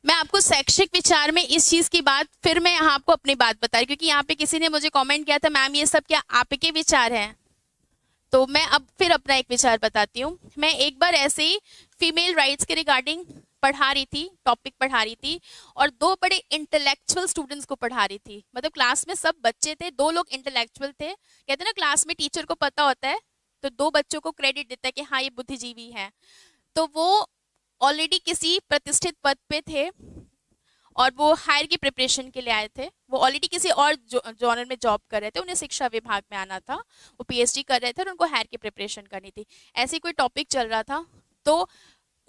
Speaker 1: मैं आपको शैक्षिक विचार में इस चीज की बात, फिर मैं यहाँ आपको अपनी बात बता रही, क्योंकि यहाँ पे किसी ने मुझे कमेंट किया था मैम ये सब क्या आपके विचार हैं, तो मैं अब फिर अपना एक विचार बताती हूँ। मैं एक बार ऐसे ही फीमेल राइट्स के रिगार्डिंग पढ़ा रही थी, टॉपिक पढ़ा रही थी, और दो बड़े इंटेलेक्चुअल स्टूडेंट्स को पढ़ा रही थी। मतलब क्लास में सब बच्चे थे, दो लोग इंटेलेक्चुअल थे। कहते हैं ना क्लास में टीचर को पता होता है तो दो बच्चों को क्रेडिट देता है कि हाँ ये बुद्धिजीवी है। तो वो ऑलरेडी किसी प्रतिष्ठित पद पे थे और वो हायर की प्रिपरेशन के लिए आए थे। वो ऑलरेडी किसी और जॉनर में जॉब कर रहे थे, उन्हें शिक्षा विभाग में आना था, वो पीएचडी कर रहे थे और उनको हायर की प्रिपरेशन करनी थी। ऐसे कोई टॉपिक चल रहा था, तो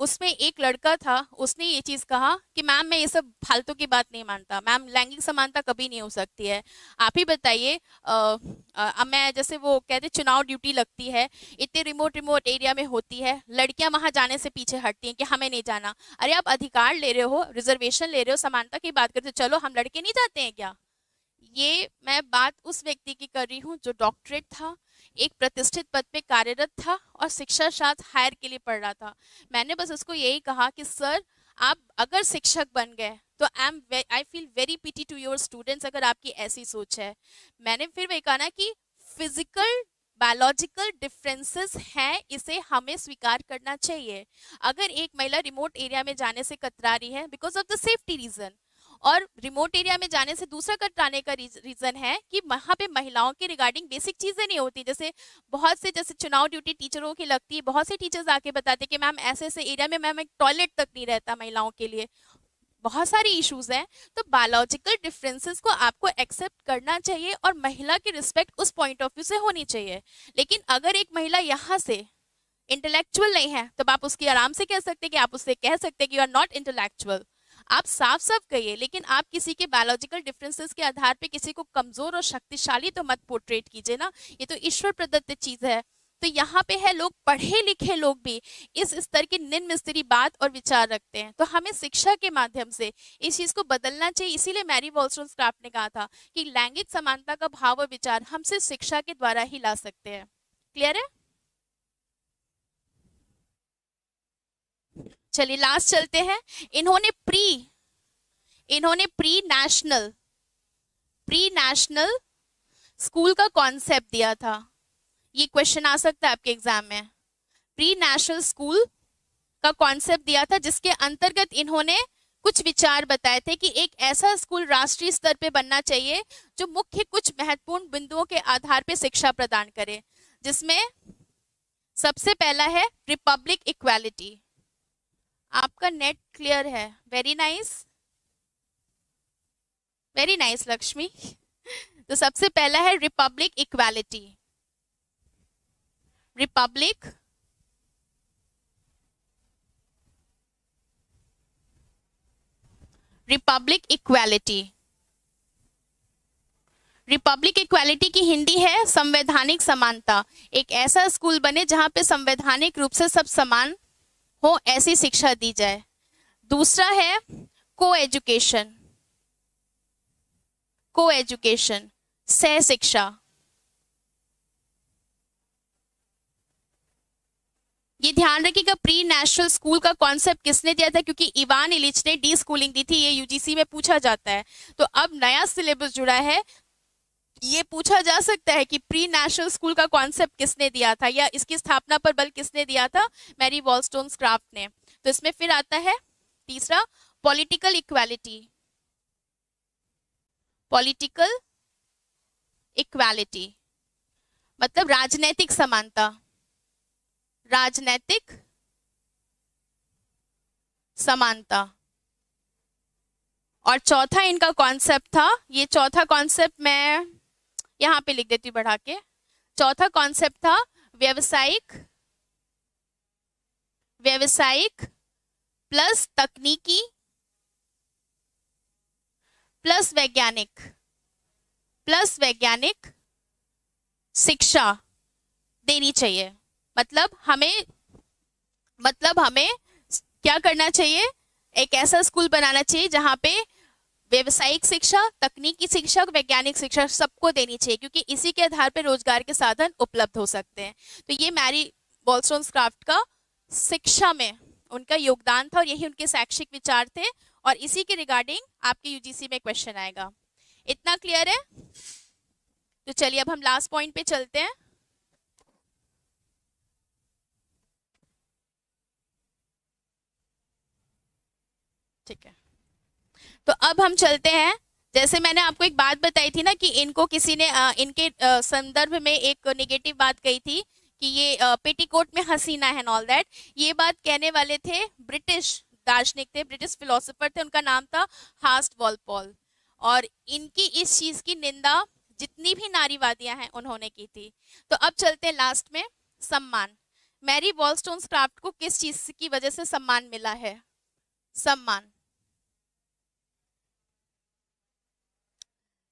Speaker 1: उसमें एक लड़का था, उसने ये चीज कहा कि मैम मैं ये सब फालतू की बात नहीं मानता, मैम लैंगिक समानता कभी नहीं हो सकती है। आप ही बताइए, मैं जैसे वो कहते चुनाव ड्यूटी लगती है, इतने रिमोट रिमोट एरिया में होती है, लड़कियां वहां जाने से पीछे हटती हैं कि हमें नहीं जाना। अरे आप अधिकार ले रहे हो, रिजर्वेशन ले रहे हो, समानता की बात करते हो, चलो हम लड़के नहीं जाते हैं क्या? ये मैं बात उस व्यक्ति की कर रही हूँ जो डॉक्टरेट था, एक प्रतिष्ठित पद पे कार्यरत था और शिक्षा शास्त्र हायर के लिए पढ़ रहा था। मैंने बस उसको यही कहा कि सर आप अगर शिक्षक बन गए तो I feel very pity to your students, अगर आपकी ऐसी सोच है। मैंने फिर वही कहा ना कि फिजिकल बायोलॉजिकल डिफरेंसेस हैं, इसे हमें स्वीकार करना चाहिए। अगर एक महिला रिमोट एरिया में जाने से कतरा रही है because of the safety reason, और रिमोट एरिया में जाने से दूसरा कतराने का रीजन है कि वहां पे महिलाओं के रिगार्डिंग बेसिक चीजें नहीं होती। जैसे बहुत से, जैसे चुनाव ड्यूटी टीचरों की लगती है, बहुत से टीचर्स आके बताते कि मैम ऐसे ऐसे एरिया में मैम एक टॉयलेट तक नहीं रहता महिलाओं के लिए, बहुत सारी इश्यूज हैं। तो बायोलॉजिकल डिफरेंसेस को आपको एक्सेप्ट करना चाहिए और महिला की रिस्पेक्ट उस पॉइंट ऑफ व्यू से होनी चाहिए। लेकिन अगर एक महिला यहाँ से इंटेलेक्चुअल नहीं है तब आप उसकी आराम से कह सकते कि आप उससे कह सकते कि यू आर नॉट इंटेलेक्चुअल, आप साफ साफ कहिए। लेकिन आप किसी के बायोलॉजिकल डिफरेंसेस के आधार पे किसी को कमजोर और शक्तिशाली तो मत पोर्ट्रेट कीजिए ना, ये तो ईश्वर प्रदत्त चीज है। तो यहाँ पे है लोग पढ़े लिखे लोग भी इस स्तर की निम्न स्तरीय बात और विचार रखते हैं, तो हमें शिक्षा के माध्यम से इस चीज को बदलना चाहिए। इसीलिए मैरी वॉलस्टोनक्राफ्ट ने कहा था कि लैंगिक समानता का भाव और विचार हम सिर्फ शिक्षा के द्वारा ही ला सकते हैं। क्लियर है? चलिए लास्ट चलते हैं। इन्होंने प्री नेशनल स्कूल का कॉन्सेप्ट दिया था। ये क्वेश्चन आ सकता है आपके एग्जाम में। प्री नेशनल स्कूल का कॉन्सेप्ट दिया था जिसके अंतर्गत इन्होंने कुछ विचार बताए थे कि एक ऐसा स्कूल राष्ट्रीय स्तर पे बनना चाहिए जो मुख्य कुछ महत्वपूर्ण बिंदुओं के आधार पे शिक्षा प्रदान करे, जिसमें सबसे पहला है रिपब्लिक इक्वालिटी। आपका नेट क्लियर है? Very nice, very nice Lakshmi. तो सबसे पहला है Republic equality. Republic equality. Republic equality की हिंदी है संवैधानिक समानता। एक ऐसा स्कूल बने जहां पे संवैधानिक रूप से सब समान हो, ऐसी शिक्षा दी जाए। दूसरा है को एजुकेशन, सह शिक्षा। ये ध्यान रखिएगा, प्री नेशनल स्कूल का कॉन्सेप्ट किसने दिया था? क्योंकि इवान इलिच ने डी स्कूलिंग दी थी, ये यूजीसी में पूछा जाता है। तो अब नया सिलेबस जुड़ा है, ये पूछा जा सकता है कि प्री नेशनल स्कूल का कॉन्सेप्ट किसने दिया था या इसकी स्थापना पर बल किसने दिया था? मैरी वॉलस्टोनक्राफ्ट ने। तो इसमें फिर आता है तीसरा पॉलिटिकल इक्वालिटी, मतलब राजनैतिक समानता। और चौथा इनका कॉन्सेप्ट था, ये चौथा कॉन्सेप्ट मैं यहां पे लिख देती हूँ बढ़ा के। चौथा कॉन्सेप्ट था व्यावसायिक प्लस तकनीकी प्लस वैज्ञानिक शिक्षा देनी चाहिए। मतलब हमें क्या करना चाहिए? एक ऐसा स्कूल बनाना चाहिए जहां पे व्यवसायिक शिक्षा, तकनीकी शिक्षा, वैज्ञानिक शिक्षा सबको देनी चाहिए, क्योंकि इसी के आधार पर रोजगार के साधन उपलब्ध हो सकते हैं। तो ये मैरी वॉलस्टोनक्राफ्ट का शिक्षा में उनका योगदान था और यही उनके शैक्षिक विचार थे, और इसी के रिगार्डिंग आपके यूजीसी में क्वेश्चन आएगा। इतना क्लियर है? तो चलिए अब हम लास्ट पॉइंट पे चलते हैं। ठीक है, तो अब हम चलते हैं। जैसे मैंने आपको एक बात बताई थी ना कि इनको किसी ने इनके संदर्भ में एक नेगेटिव बात कही थी कि ये पेटीकोट में हसीना है, ऑल दैट। ये बात कहने वाले थे ब्रिटिश दार्शनिक थे, ब्रिटिश फिलोसोफर थे, उनका नाम था हास्ट वॉलपॉल। और इनकी इस चीज की निंदा जितनी भी नारीवादियां हैं उन्होंने की थी। तो अब चलते हैं लास्ट में, सम्मान। मैरी वॉलस्टोनक्राफ्ट को किस चीज की वजह से सम्मान मिला है? सम्मान।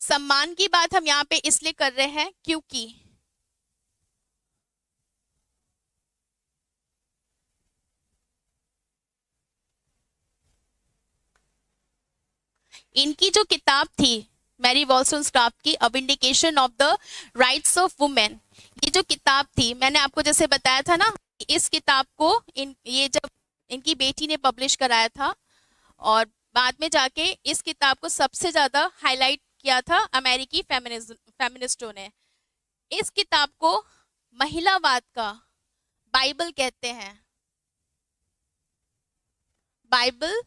Speaker 1: सम्मान की बात हम यहाँ पे इसलिए कर रहे हैं क्योंकि इनकी जो किताब थी मैरी वॉलस्टोनक्राफ्ट की, a vindication of the rights of women, ये जो किताब थी, मैंने आपको जैसे बताया था ना, इस किताब को ये जब इनकी बेटी ने पब्लिश कराया था, और बाद में जाके इस किताब को सबसे ज्यादा हाईलाइट किया था अमेरिकी फेमिनिस्टों ने। इस किताब को महिलावाद का बाइबल कहते हैं, बाइबल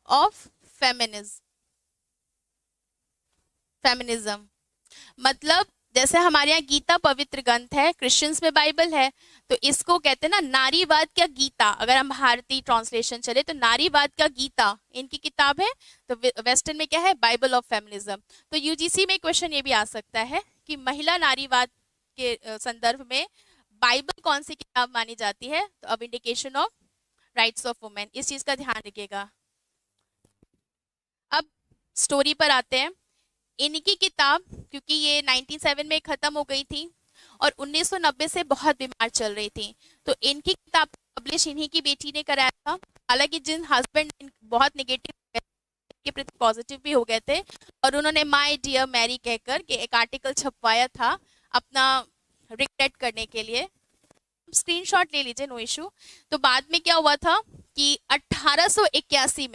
Speaker 1: ऑफ फेमिनिज्म। मतलब जैसे हमारे यहाँ गीता पवित्र ग्रंथ है, क्रिश्चियंस में बाइबल है, तो इसको कहते हैं ना नारीवाद का गीता। अगर हम भारतीय ट्रांसलेशन चले तो नारीवाद का गीता इनकी किताब है, तो वेस्टर्न में क्या है? Bible of feminism. तो यूजीसी में क्वेश्चन ये भी आ सकता है कि महिला नारीवाद के संदर्भ में बाइबल कौन सी किताब मानी जाती है? तो अब vindication of rights of women, इस चीज का ध्यान रखिएगा। अब स्टोरी पर आते हैं। इनकी किताब, क्योंकि ये 97 में खत्म हो गई थी और 1990 से बहुत बीमार चल रही थी, तो इनकी किताब पब्लिश इन्हीं की बेटी ने कराया था। हालांकि जिन हस्बैंड बहुत नेगेटिव के प्रति पॉजिटिव भी हो गए थे, और उन्होंने माय डियर मैरी कहकर के एक आर्टिकल छपवाया था अपना रिग्रेट करने के लिए। स्क्रीनशॉट ले लीजिए, नो इशू। तो बाद में क्या हुआ था कि 1881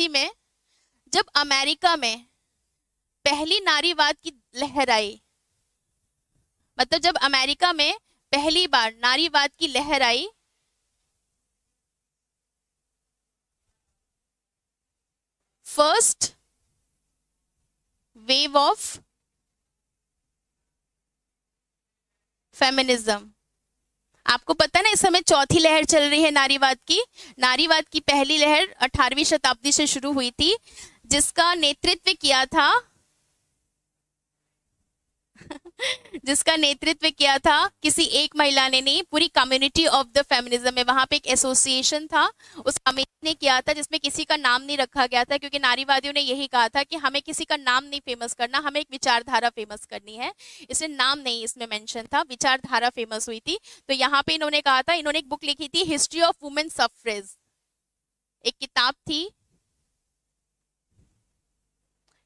Speaker 1: में जब अमेरिका में पहली नारीवाद की लहर आई, मतलब जब अमेरिका में पहली बार नारीवाद की लहर आई, फर्स्ट वेव ऑफ फेमिनिज्म। आपको पता है ना, इस समय चौथी लहर चल रही है नारीवाद की। नारीवाद की पहली लहर 18वीं शताब्दी से शुरू हुई थी, जिसका नेतृत्व किया था जिसका नेतृत्व किया था किसी एक महिला ने नहीं, पूरी कम्युनिटी ऑफ द फेमिनिज्म में। वहां पे एक एसोसिएशन था, उस कमेटी ने किया था, जिसमें किसी का नाम नहीं रखा गया था, क्योंकि नारीवादियों ने यही कहा था कि हमें किसी का नाम नहीं फेमस करना, हमें एक विचारधारा फेमस करनी है। इसमें नाम नहीं इसमें मेंशन था, विचारधारा फेमस हुई थी। तो यहाँ पे इन्होंने कहा था, इन्होंने एक बुक लिखी थी, हिस्ट्री ऑफ वुमेन सफ्रेज, एक किताब थी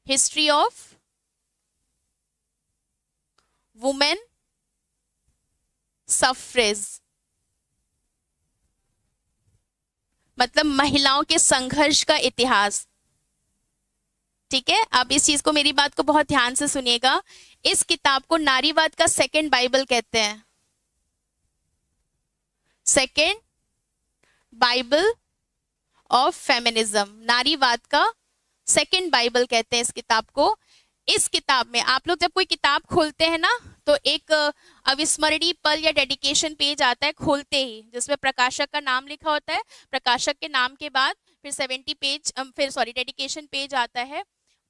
Speaker 1: हिस्ट्री ऑफ वुमेन सफ्रेज, मतलब महिलाओं के संघर्ष का इतिहास। ठीक है, अब इस चीज को, मेरी बात को बहुत ध्यान से सुनिएगा। इस किताब को नारीवाद का सेकंड बाइबल कहते हैं, सेकंड बाइबल ऑफ फेमिनिज्म, नारीवाद का सेकंड बाइबल कहते हैं इस किताब को। इस किताब में आप लोग जब कोई किताब खोलते हैं ना, तो एक अविस्मरणीय पल या डेडिकेशन पेज आता है खोलते ही, जिसमें प्रकाशक का नाम लिखा होता है। प्रकाशक के नाम के बाद फिर 70 पेज डेडिकेशन पेज आता है।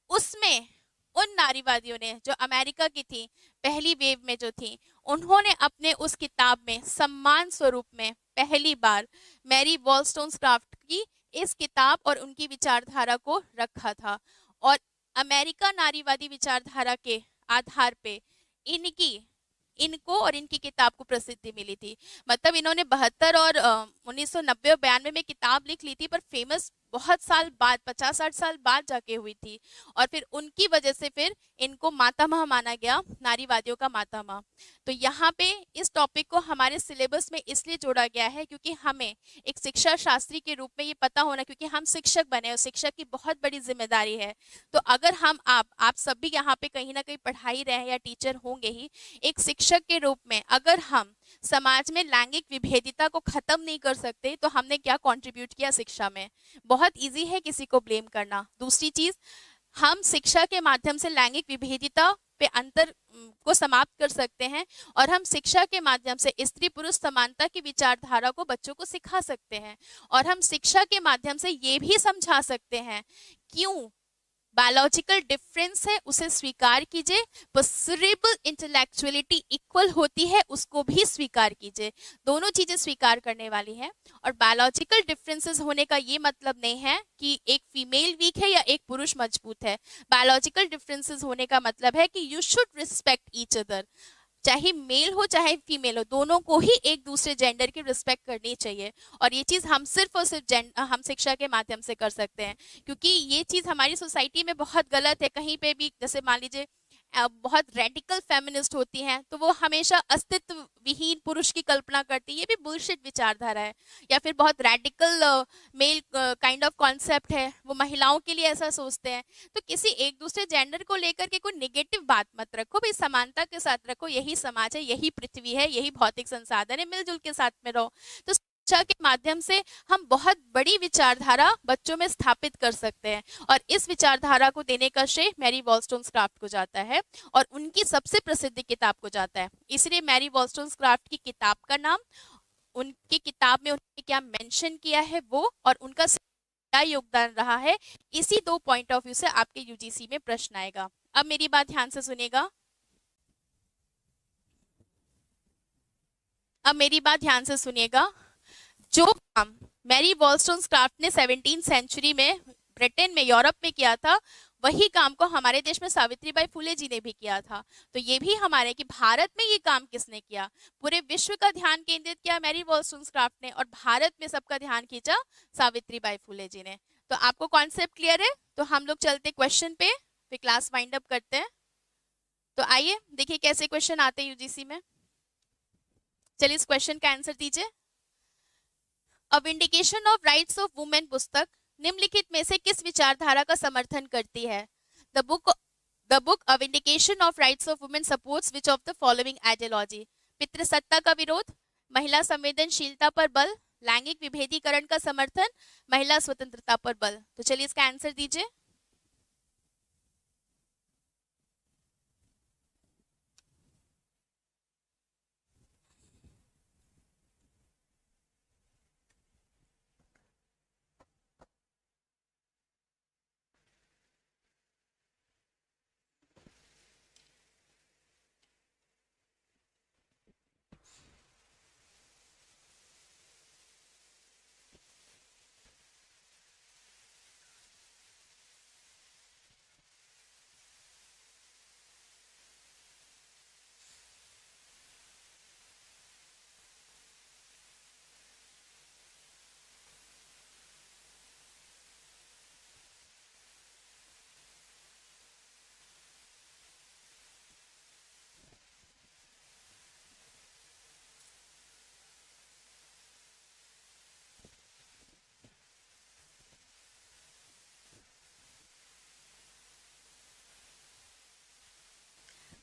Speaker 1: उसमें उन नारीवादियों ने जो अमेरिका की थी, पहली वेव में जो थी, उन्होंने अपने उस किताब में सम्मान स्वरूप में पहली बार मैरी वॉलस्टोनक्राफ्ट की इस किताब और उनकी विचारधारा को रखा था। और अमेरिका नारीवादी विचारधारा के आधार पे इनकी इनको और इनकी किताब को प्रसिद्धि मिली थी। मतलब इन्होंने 72 और 1990 और 92 में किताब लिख ली थी, पर फेमस बहुत साल बाद, 50-60 साल बाद जाके हुई थी। और फिर उनकी वजह से फिर इनको मातामह माना गया, नारीवादियों का मातामह। तो यहाँ पे इस टॉपिक को हमारे सिलेबस में इसलिए जोड़ा गया है क्योंकि हमें एक शिक्षा शास्त्री के रूप में ये पता होना, क्योंकि हम शिक्षक बने और शिक्षक की बहुत बड़ी जिम्मेदारी है। तो अगर हम आप सभी यहाँ पे कहीं ना कहीं पढ़ाई रहे हैं या टीचर होंगे ही, एक शिक्षक के रूप में अगर हम समाज में लैंगिक विभेदिता को खत्म नहीं कर सकते तो हमने क्या कंट्रीब्यूट किया शिक्षा में। बहुत इजी है किसी को ब्लेम करना। दूसरी चीज, हम शिक्षा के माध्यम से लैंगिक विभेदिता पे अंतर को समाप्त कर सकते हैं, और हम शिक्षा के माध्यम से स्त्री पुरुष समानता की विचारधारा को बच्चों को सिखा सकते हैं। और हम शिक्षा के माध्यम से ये भी समझा सकते हैं क्यों बायोलॉजिकल डिफरेंस है उसे स्वीकार कीजिए, सेरेब्रल इंटेलेक्चुअलिटी इक्वल होती है उसको भी स्वीकार कीजिए। दोनों चीजें स्वीकार करने वाली हैं। और बायोलॉजिकल डिफरेंसेस होने का ये मतलब नहीं है कि एक फीमेल वीक है या एक पुरुष मजबूत है। बायोलॉजिकल डिफरेंसेस होने का मतलब है कि you should respect each other, चाहे मेल हो चाहे फीमेल हो, दोनों को ही एक दूसरे जेंडर की रिस्पेक्ट करनी चाहिए। और ये चीज हम सिर्फ और सिर्फ हम शिक्षा के माध्यम से कर सकते हैं, क्योंकि ये चीज हमारी सोसाइटी में बहुत गलत है। कहीं पे भी जैसे मान लीजिए बहुत रेडिकल फेमिनिस्ट होती हैं तो वो हमेशा अस्तित्व विहीन पुरुष की कल्पना करती है, ये भी बुलशिट विचारधारा है। या फिर बहुत radical male kind of concept है, वो महिलाओं के लिए ऐसा सोचते हैं। तो किसी एक दूसरे जेंडर को लेकर के कोई नेगेटिव बात मत रखो भाई, समानता के साथ रखो। यही समाज है, यही पृथ्वी है, यही भौतिक संसाधन है, मिलजुल के साथ में रहो। तो शिक्षा के माध्यम से हम बहुत बड़ी विचारधारा बच्चों में स्थापित कर सकते हैं, और इस विचारधारा को देने का श्रेय मैरी वॉलस्टोन्सक्राफ्ट को जाता है और उनकी सबसे प्रसिद्ध किताब को जाता है। इसलिए मैरी वॉलस्टोन्सक्राफ्ट की किताब का नाम, उनकी किताब में उन्होंने क्या मेंशन किया है वो, और उनका क्या योगदान रहा है, इसी दो पॉइंट ऑफ व्यू से आपके यूजीसी में प्रश्न आएगा। अब मेरी बात ध्यान से सुनिएगा, अब मेरी बात ध्यान से सुनिएगा। जो काम मैरी वॉलस्टोन्सक्राफ्ट ने 17वीं सेंचुरी में ब्रिटेन में, यूरोप में किया था, वही काम को हमारे देश में सावित्रीबाई फुले जी ने भी किया था। तो ये भी हमारे कि भारत में ये काम किसने किया, पूरे विश्व का ध्यान केंद्रित किया मैरी वॉलस्टोन्सक्राफ्ट ने, और भारत में सबका ध्यान खींचा सावित्रीबाई फुले जी ने। तो आपको कॉन्सेप्ट क्लियर है? तो हम लोग चलते क्वेश्चन पे, फिर क्लास वाइंड अप करते हैं। तो आइए देखिए कैसे क्वेश्चन आते हैं यूजीसी में। चलिए इस क्वेश्चन का आंसर दीजिए। A vindication of rights of women पुस्तक निम्नलिखित में से किस विचारधारा का समर्थन करती है? The book a vindication of rights of women supports which of the following ideology? पितृसत्ता का विरोध, महिला संवेदनशीलता पर बल, लैंगिक विभेदीकरण का समर्थन, महिला स्वतंत्रता पर बल। तो चलिए इसका आंसर दीजिए।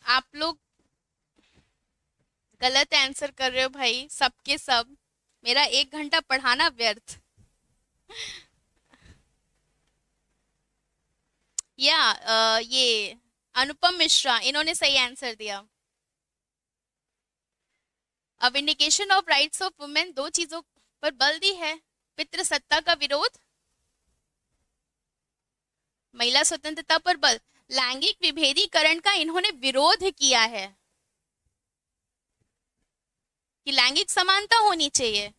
Speaker 1: आप लोग गलत आंसर कर रहे हो भाई, सबके सब। मेरा 1 घंटा पढ़ाना व्यर्थ। ये अनुपम मिश्रा, इन्होंने सही आंसर दिया। A vindication of rights of women दो चीजों पर बल दी है, पितृसत्ता का विरोध, महिला स्वतंत्रता पर बल। लैंगिक विभेदीकरण का इन्होंने विरोध किया है कि लैंगिक समानता होनी चाहिए,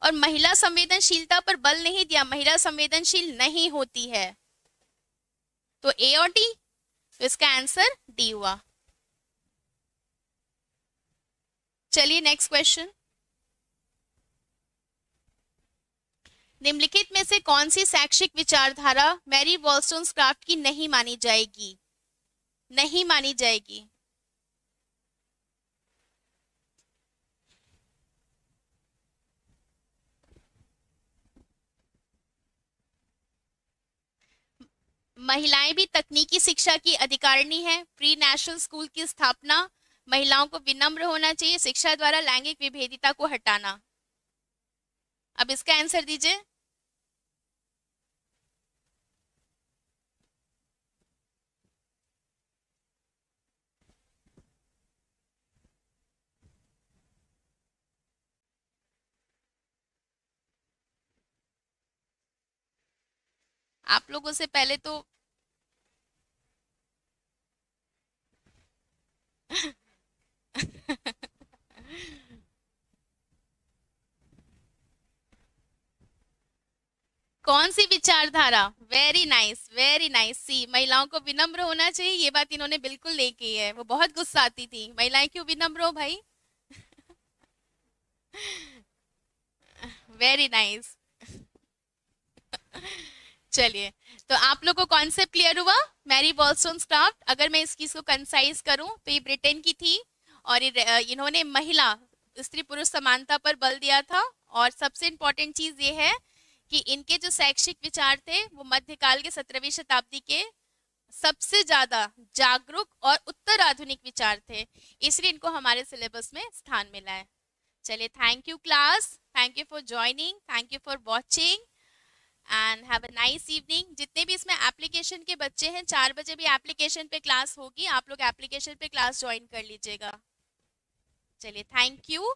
Speaker 1: और महिला संवेदनशीलता पर बल नहीं दिया, महिला संवेदनशील नहीं होती है। तो ए और डी, तो इसका आंसर डी हुआ। चलिए नेक्स्ट क्वेश्चन। निम्नलिखित में से कौन सी शैक्षिक विचारधारा मैरी वॉलस्टोनक्राफ्ट की नहीं मानी जाएगी? नहीं मानी जाएगी। महिलाएं भी तकनीकी शिक्षा की अधिकारिणी हैं। प्री नेशनल स्कूल की स्थापना। महिलाओं को विनम्र होना चाहिए। शिक्षा द्वारा लैंगिक विभेदिता को हटाना। अब इसका आंसर दीजिए। आप लोगों से पहले तो कौन सी विचारधारा? Very nice. सी, महिलाओं को विनम्र होना चाहिए। ये बात इन्होंने बिल्कुल नहीं की है। वो बहुत गुस्सा आती थी, महिलाएं क्यों विनम्र हो भाई। Very nice. चलिए, तो आप लोग को कॉन्सेप्ट क्लियर हुआ मैरी वॉलस्टोनक्राफ्ट? अगर मैं इसकी इसको कंसाइज करूं तो ये ब्रिटेन की थी और इन्होंने महिला स्त्री पुरुष समानता पर बल दिया था। और सबसे इम्पोर्टेंट चीज ये है कि इनके जो शैक्षिक विचार थे वो मध्यकाल के 17वीं शताब्दी के सबसे ज्यादा जागरूक और उत्तर आधुनिक विचार थे, इसलिए इनको हमारे सिलेबस में स्थान मिला है। चलिए, thank you class, thank you for joining, thank you for watching and have a nice evening. जितने भी इसमें एप्लीकेशन के बच्चे हैं, 4 बजे भी एप्लीकेशन पे क्लास होगी, आप लोग एप्लीकेशन पे क्लास ज्वाइन कर लीजिएगा। चलिए, थैंक यू।